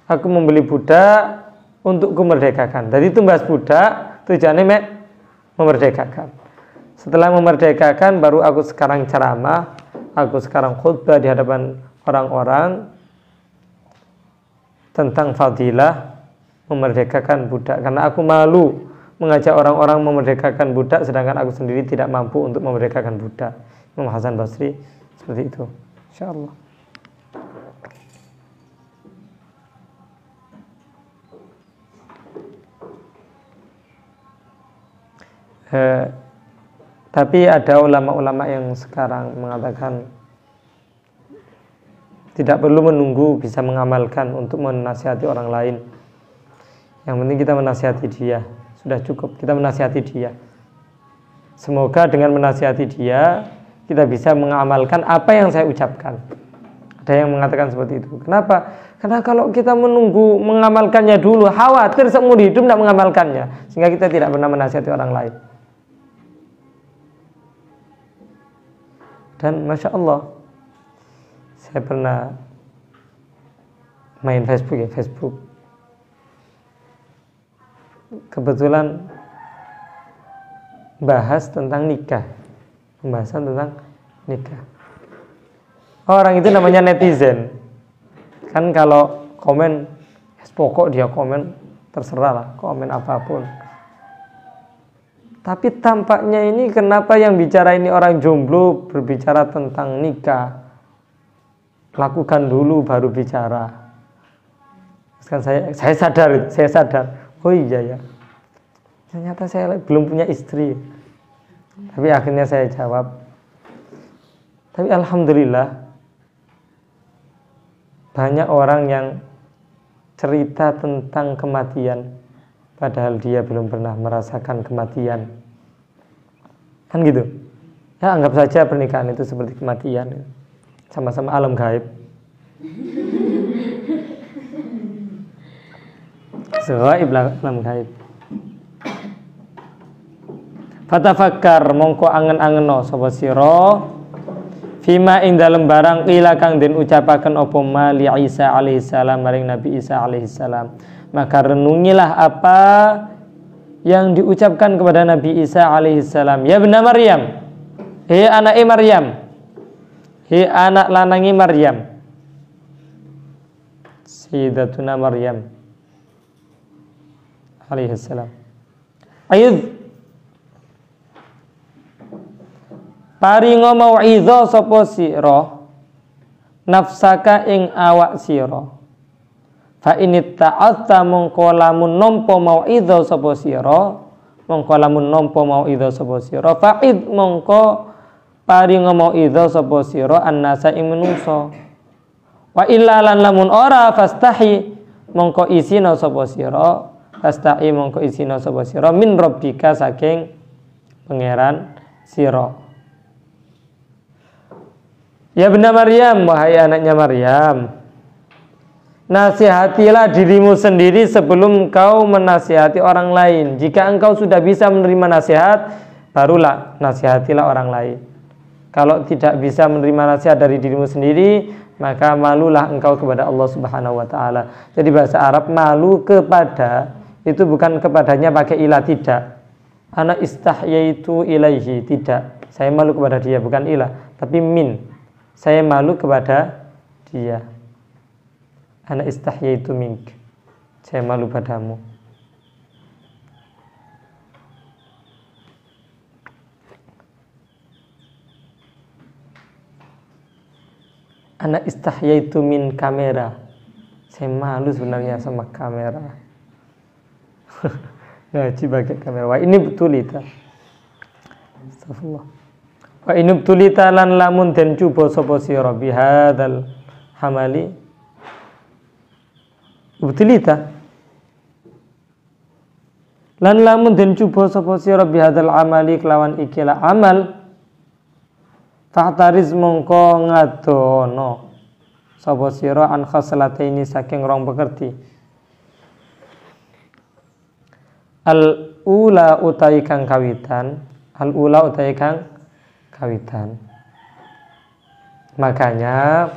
aku membeli budak untuk kumerdekakan. Jadi tumbas budak tujuannya memerdekakan. Setelah memerdekakan baru aku sekarang ceramah, aku sekarang khutbah di hadapan orang-orang tentang fadilah memerdekakan budak. Karena aku malu mengajak orang-orang memerdekakan budak sedangkan aku sendiri tidak mampu untuk memerdekakan budak." Imam Hasan Basri seperti itu. Insyaallah. Tapi ada ulama-ulama yang sekarang mengatakan tidak perlu menunggu, bisa mengamalkan untuk menasihati orang lain. Yang penting kita menasihati dia, sudah cukup kita menasihati dia. Semoga dengan menasihati dia kita bisa mengamalkan apa yang saya ucapkan. Ada yang mengatakan seperti itu. Kenapa? Karena kalau kita menunggu mengamalkannya dulu, khawatir seumur hidup tidak mengamalkannya, sehingga kita tidak pernah menasihati orang lain. Dan Masya Allah, saya pernah main Facebook. Kebetulan bahas tentang nikah, pembahasan tentang nikah. Orang itu namanya netizen. Kan kalau komen, pokok dia komen, terserah lah, komen apapun. Tapi tampaknya ini kenapa yang bicara ini orang jomblo berbicara tentang nikah. Lakukan dulu baru bicara. Kan saya sadar. Oh iya ya. Ternyata saya belum punya istri. Tapi akhirnya saya jawab. Tapi alhamdulillah Banyak orang yang cerita tentang kematian padahal dia belum pernah merasakan kematian. Kan gitu. Ya, anggap saja pernikahan itu seperti kematian. Sama-sama alam gaib. Gaib lah, alam gaib. Fatafakkar mongko angen-angeno sapa sira fima ing dalem barang qila kang den ucapaken apa ma li Isa alaihi salam maring Nabi Isa alaihi salam. Maka renungilah apa yang diucapkan kepada Nabi Isa alaihi salam. Ya bena Maryam, hei anake Maryam, hei anak lanangi Maryam, Sayyidatuna Maryam alaihi salam. Ayud paringa mau'izah sapa sira nafsaka ing awak sira. Fa init ta'atta mongko lamun nampa mau'izah sapa sira, mongko lamun nampa mau'izah sapa sira, fa'id mongko paringa mau'izah sapa sira annasa ing menungso. Wa illa lan lamun ora fastahi mongko isina sapa sira, fastahi mongko isina sapa sira min rabbika saking pangeran sira. Ya benda Maryam, wahai anaknya Maryam, nasihatilah dirimu sendiri sebelum kau menasihati orang lain. Jika engkau sudah bisa menerima nasihat, barulah nasihatilah orang lain. Kalau tidak bisa menerima nasihat dari dirimu sendiri, maka malulah engkau kepada Allah Subhanahu wa ta'ala. Jadi bahasa Arab malu kepada itu bukan kepadanya pakai ilah, tidak. Ana istahyaitu ilaihi, tidak. Saya malu kepada dia, bukan ilah, tapi min. Saya malu kepada dia. Ana istahyaitu mink. Saya malu padamu. Ana istahyaitu min kamera. Saya malu sebenarnya sama kamera. Ngaji pakai kamera. Wah, ini betul itu. Astagfirullah. Wa inubtulita lan lamun den cuba sapa sira bihadzal hamali. Ubtulita lan lamun den cuba sapa sira bihadzal amali kelawan ikilah amal, fahtariz mongko ngadono sapa sira an khaslataini saking rong pekerti. Al ula utai kang kawitan, al ula utai kang kawitan. Makanya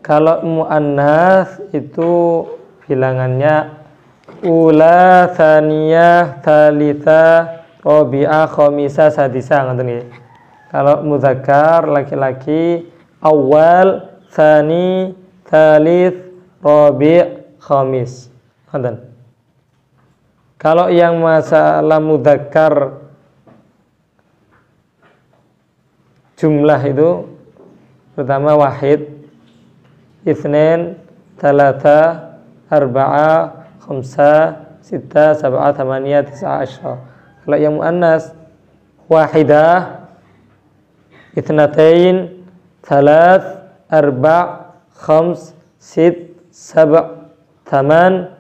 kalau muannas itu bilangannya ula, tsaniyah, tsalitsa, rabi'ah, khamisah, sadisah, ngoten nggih. Kalau muzakkar laki-laki awal, tsani, tsalits, rabi', khamis. Ngoten. Kalau yang masalah muzakkar jumlah itu pertama wahid, itsnain, thalatha, arba'a, khamsa, sitta, sab'a, thamaniyah, tis'a, asyra. Kalau yang muannas wahidah, itsnatain, thalath, arba', khams, sit, sab', thaman,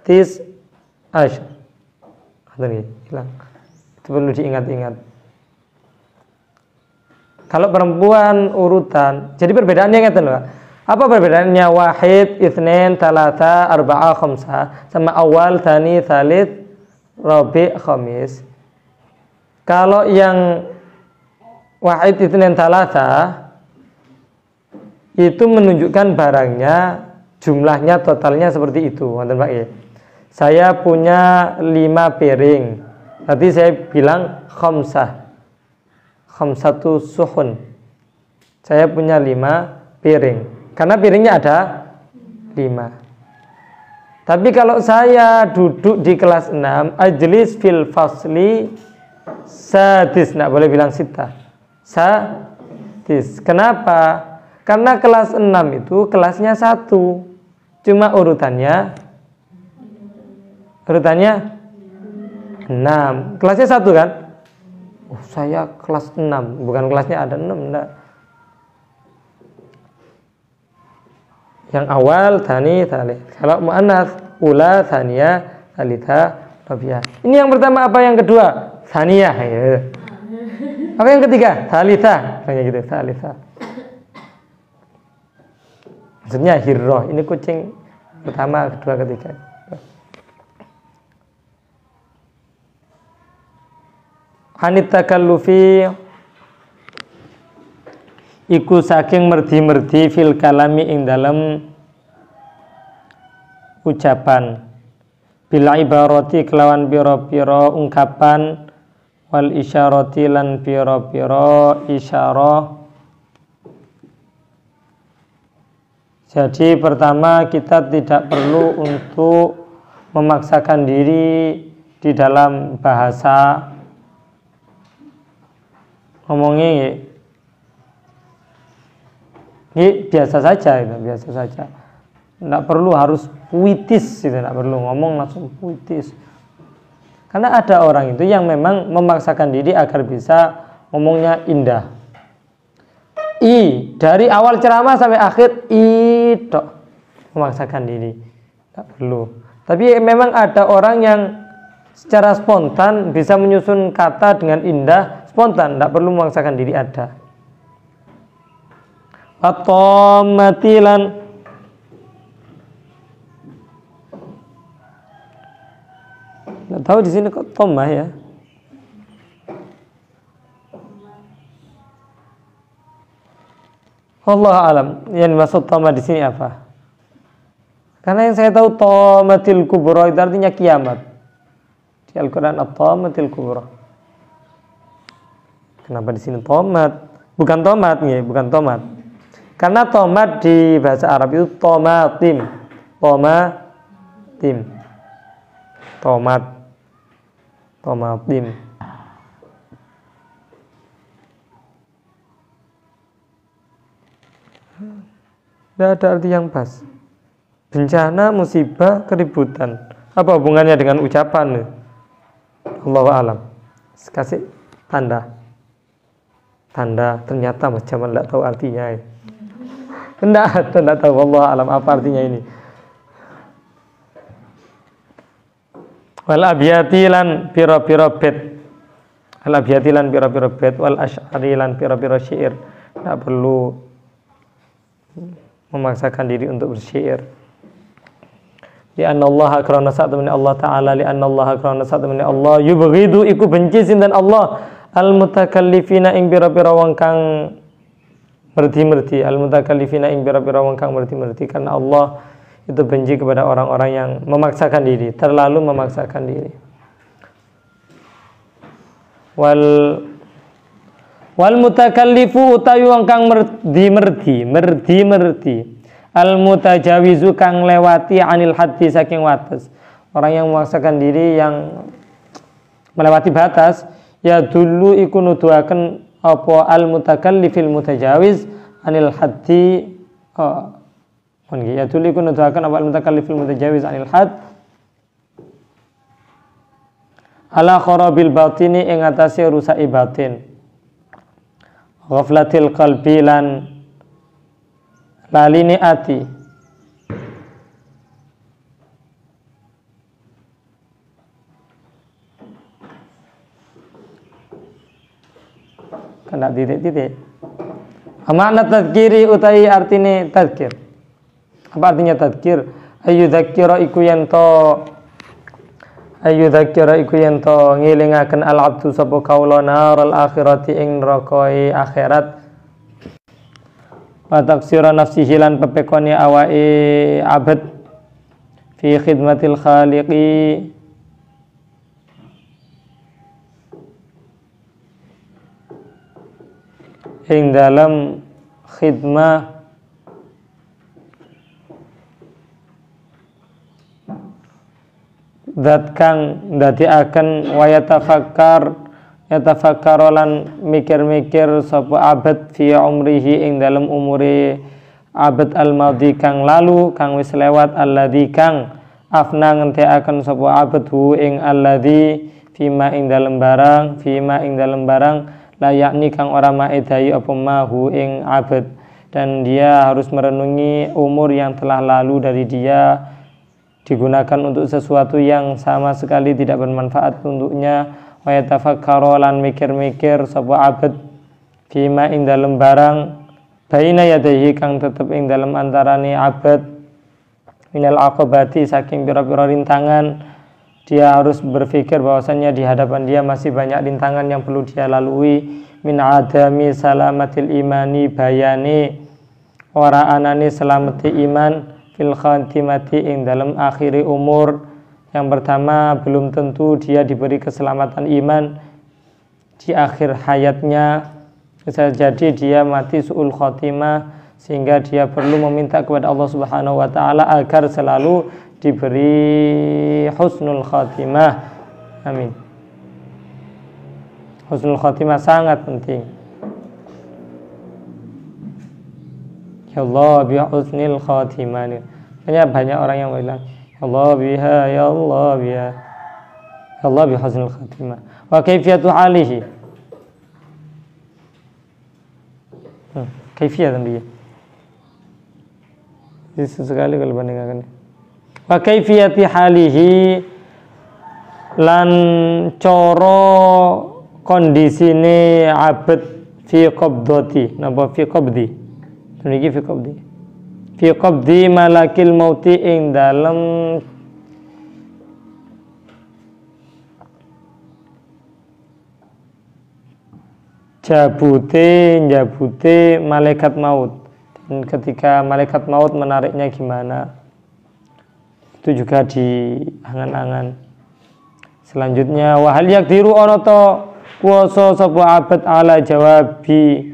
tis, asyra. Hilang. Itu perlu diingat-ingat. Kalau perempuan urutan, jadi perbedaannya ngeten loh. Apa perbedaannya wahid, itsnain, thalatha, arba'a, khamsa sama awal, tsani, tsalits, rabi', khamis? Kalau yang wahid, itsnain, thalatha itu menunjukkan barangnya, jumlahnya, totalnya seperti itu. Saya punya 5 piring. Berarti saya bilang khamsah. Khamsatu suhun. Saya punya 5 piring. Karena piringnya ada 5. Tapi kalau saya duduk di kelas 6, ajlis fil fasli sadis, enggak boleh bilang sita. Sadis. Kenapa? Karena kelas 6 itu kelasnya 1. Cuma urutannya 6. Kelasnya 1 kan? Oh, saya kelas 6, bukan kelasnya ada 6, enggak. Yang awal tsani, tsalits. Kalau muannats ula, tsaniyah, tsalitsa, rabi'ah. Ini yang pertama apa, yang kedua? Tsaniyah gitu. Apa yang ketiga? Tsalitsa. Kayak gitu, tsalitsa. Maksudnya hirroh. Ini kucing pertama, kedua, ketiga. Anit takallufi iku saking merdi-merdi fil kalami ing dalem ucapan, bila ibarati kelawan pira-pira ungkapan, wal isyarati lan pira-pira isyarah. Jadi pertama, kita tidak perlu untuk memaksakan diri di dalam bahasa ngomongnya ini biasa saja, itu biasa saja. Tidak perlu harus puitis, itu tidak perlu ngomong langsung puitis. Karena ada orang itu yang memang memaksakan diri agar bisa ngomongnya indah. Dari awal ceramah sampai akhir tok memaksakan diri, tidak perlu. Tapi memang ada orang yang secara spontan bisa menyusun kata dengan indah, spontan, tidak perlu memaksakan diri ada. Atau matilan nggak tahu di sini kok tomah ya. Allah alam, yang dimaksud tomah di sini apa? Karena yang saya tahu tomatil kubro itu artinya kiamat. Di Al-Quran at-tomatil kubro. Kenapa di sini tomat? Bukan tomat nih, bukan tomat. Karena tomat di bahasa Arab itu tomatim, tomatim, tomat, tomatim. Tidak ada arti yang pas. Bencana, musibah, keributan. Apa hubungannya dengan ucapan? Allahu a'lam. Kasih tanda. Tanda ternyata macam tidak tahu artinya. Tidak tahu, Allah alam apa artinya ini. Wal abyati lan pira-pira bait. Al abyati lan pira-pira bait, wal asy'ari lan pira-pira syair. Tidak perlu memaksakan diri untuk bersyair. Li'anna Allah karena saat teman Allah Ta'ala, li'anna Allah karena saat teman Allah yubghidu iku benci sinten Allah al mutakallifina ing pira-pira wong kang merdi-merdi, al mutakallifina ing pira-pira wong kang merdi-merdi, karena Allah itu benci kepada orang-orang yang memaksakan diri, terlalu memaksakan diri. Wal mutakallifu utawi wong kang merdi-merdi, al mutajawizu kang lewati anil haddi saking wates. Orang yang memaksakan diri, yang melewati batas, ya dulu iku nuduhaken apa al mutakallifil mutajawiz anil haddi. Ya dulu iku nuduhaken apa al mutakallifil mutajawiz anil hadd ala kharabil batini ing atase rusake batin, ghaflatil qalbi lan lalini ati. Kena titik-titik. Makna tadzkiri utai artine tadzkir. Apa artinya tadzkir? Ayyudzakira iku yento ngelingaken al-abdu sapa kaula naral akhirati ing neraka akhirat. Wa taksira nafsihi lan pepekone awake abad fi khidmatil khaliqi ing dalam khidmah zat kang ndadekaken wa yatafakkar lan mikir-mikir sapa abad fi umrihi ing dalam umure abad al-madhi kang lalu, kang wis lewat, alladzi kang afna ngentekaken sapa abad hu ing alladzi fima ing dalam barang la yakni kang ora maedahi apa mahu ing abad dan dia harus merenungi umur yang telah lalu dari dia, digunakan untuk sesuatu yang sama sekali tidak bermanfaat untuknya. Wa yatafakkara lan mikir-mikir sapa abad fima ing dalem barang baina yadayhi kang tetep ing dalem antarane abad minal aqabati saking pira-pira rintangan. Dia harus berpikir bahwasannya di hadapan dia masih banyak rintangan yang perlu dia lalui. Min adami salamatil imani bayani ora anane selamati iman fil khatimati ing dalam akhiri umur. Yang pertama, belum tentu dia diberi keselamatan iman di akhir hayatnya. Bisa jadi dia mati su'ul khotimah, sehingga dia perlu meminta kepada Allah Subhanahu wa taala agar selalu diberi husnul khatimah. Amin. Husnul khatimah sangat penting. Ya Allah bi husnil khatimah. Banyak orang yang bilang ya Allah biha, ya Allah biha, ya Allah bi husnil khatimah. Wa kaifiyatu halihi. Kaifiyah tadi. Sesekali kalau bandingkan. Wa kaifiyati halihi lan coro kondisine abad fi qabdati napa fi qabdi niki fi qabdi malakil mauti ing dalem jabute malaikat maut. Dan ketika malaikat maut menariknya gimana, itu juga diangan-angan. Selanjutnya wahal yakdiru ana ta kuwasa sapa abad ala jawabi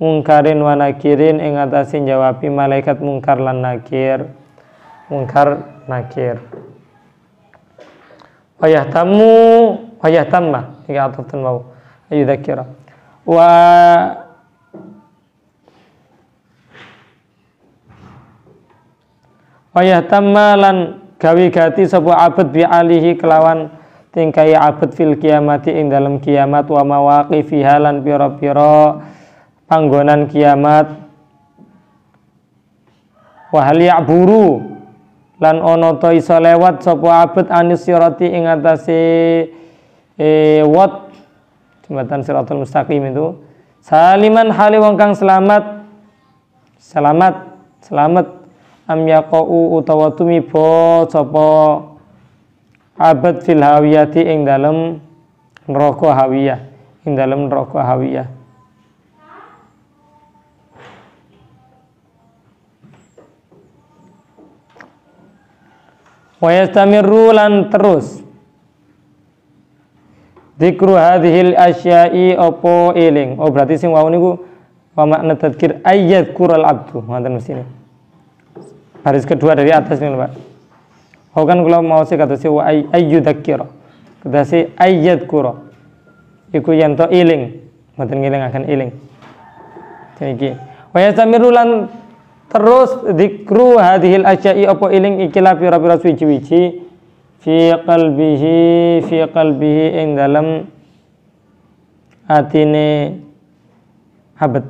mungkarin wa nakirin ing atase jawabi malaikat mungkar lan nakir. Mungkar nakir. Wayah tamma iki atatan mau ayu dzakira. Wayah tamalan gawi gati sapa abad bi alihi kelawan tingkai abad fil kiamati ing dalam kiamat wa mawaqifiha lan pira-pira panggonan kiamat. Wa hal ya'buru lan ana ta iso lewat sapa abad anis sirati ing atase wat jembatan Shiratal Mustaqim itu saliman hali wong kang selamat am yaqau utawa tumiba sapa abad fil hawiyati ing dalem neraka hawiyah wa yastamirru lan terus dzikru hadhil asya'i opo eling. Oh berarti sing wau niku wa makna tadzkir ayyad kural abdu ngoten mesine. Baris kedua dari atas ini Pak. Oh kan kalau mau sih kata si wa ayyudzakir. Kata si ayyad kura. Iku yen to eling, mboten ngeling akan eling. Iki. Wa yastamiru lan terus dzikru hadhil asya'i opo eling ikilah pira-pira suci-suci fi qalbihi ing dalam atine abad.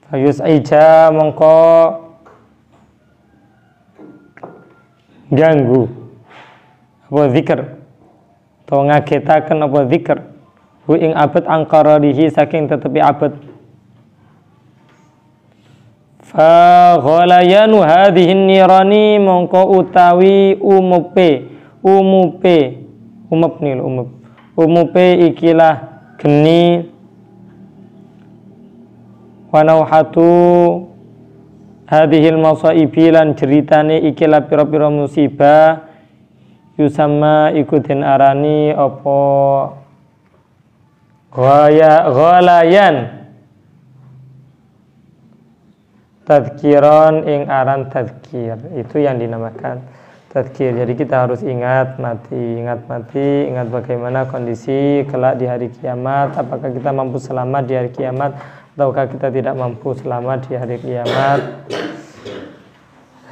Fayus aija mongko ganggu apa zikr atau ngagetaken apa zikr hu ing abad angkararihi saking tetepi abad. Fa ghalayanu hadhihi nirani mongko utawi umupe ikilah geni wa nauhatu hadhil masaibi lan ceritane ikilah pira-pira musibah yusamma ikutin arani apa ghalayan tadzkiran ing aran tadzkir, itu yang dinamakan tadzkir. Jadi kita harus ingat mati, ingat bagaimana kondisi kelak di hari kiamat, apakah kita mampu selamat di hari kiamat ataukah kita tidak mampu selamat di hari kiamat.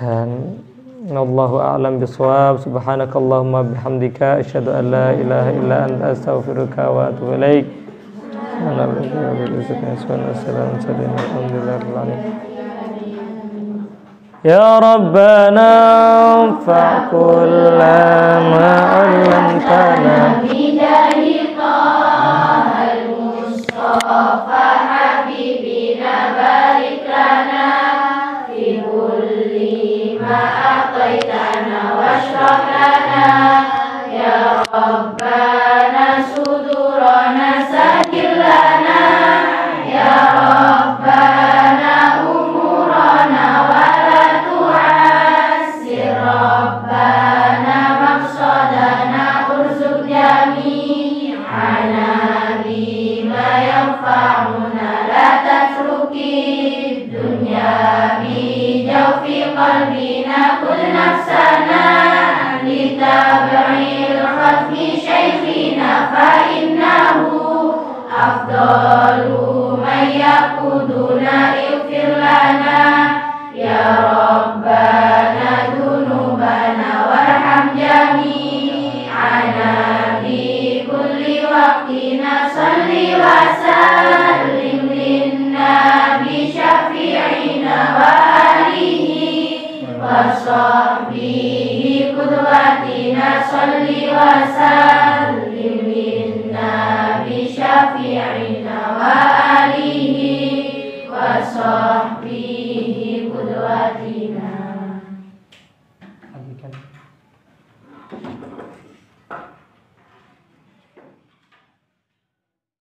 Dan wallahu a'lam bishawab. Subhanakallahumma bihamdika asyhadu an la ilaha illa anta astaghfiruka wa atubu ilaik. Ya Rabbana anfa' kulla ma 'allamtana bijahi Tahal Mustafa Habibina barik lana fi kulli ma a'taitana washrah lana ya Rabbana sudurana sahil lana ya Rabbana umurana wala tu'assir Rabbana maqsadana urzuq jami'ana bima yanfa'una la tatruki dunya bi jawfi qalbina kul nafsana litabi'il khatmi shaykhina fa innahu afdalu man yakuduna ighfir lana ya Rabbana dunubana warham jami'ana bi kulli waqtina salli wa sallim linnabi syafi'ina wa alihi wa sahbihi qudwatina salli wa sallim linnabi syafi'ina wa alihi wa sahbihi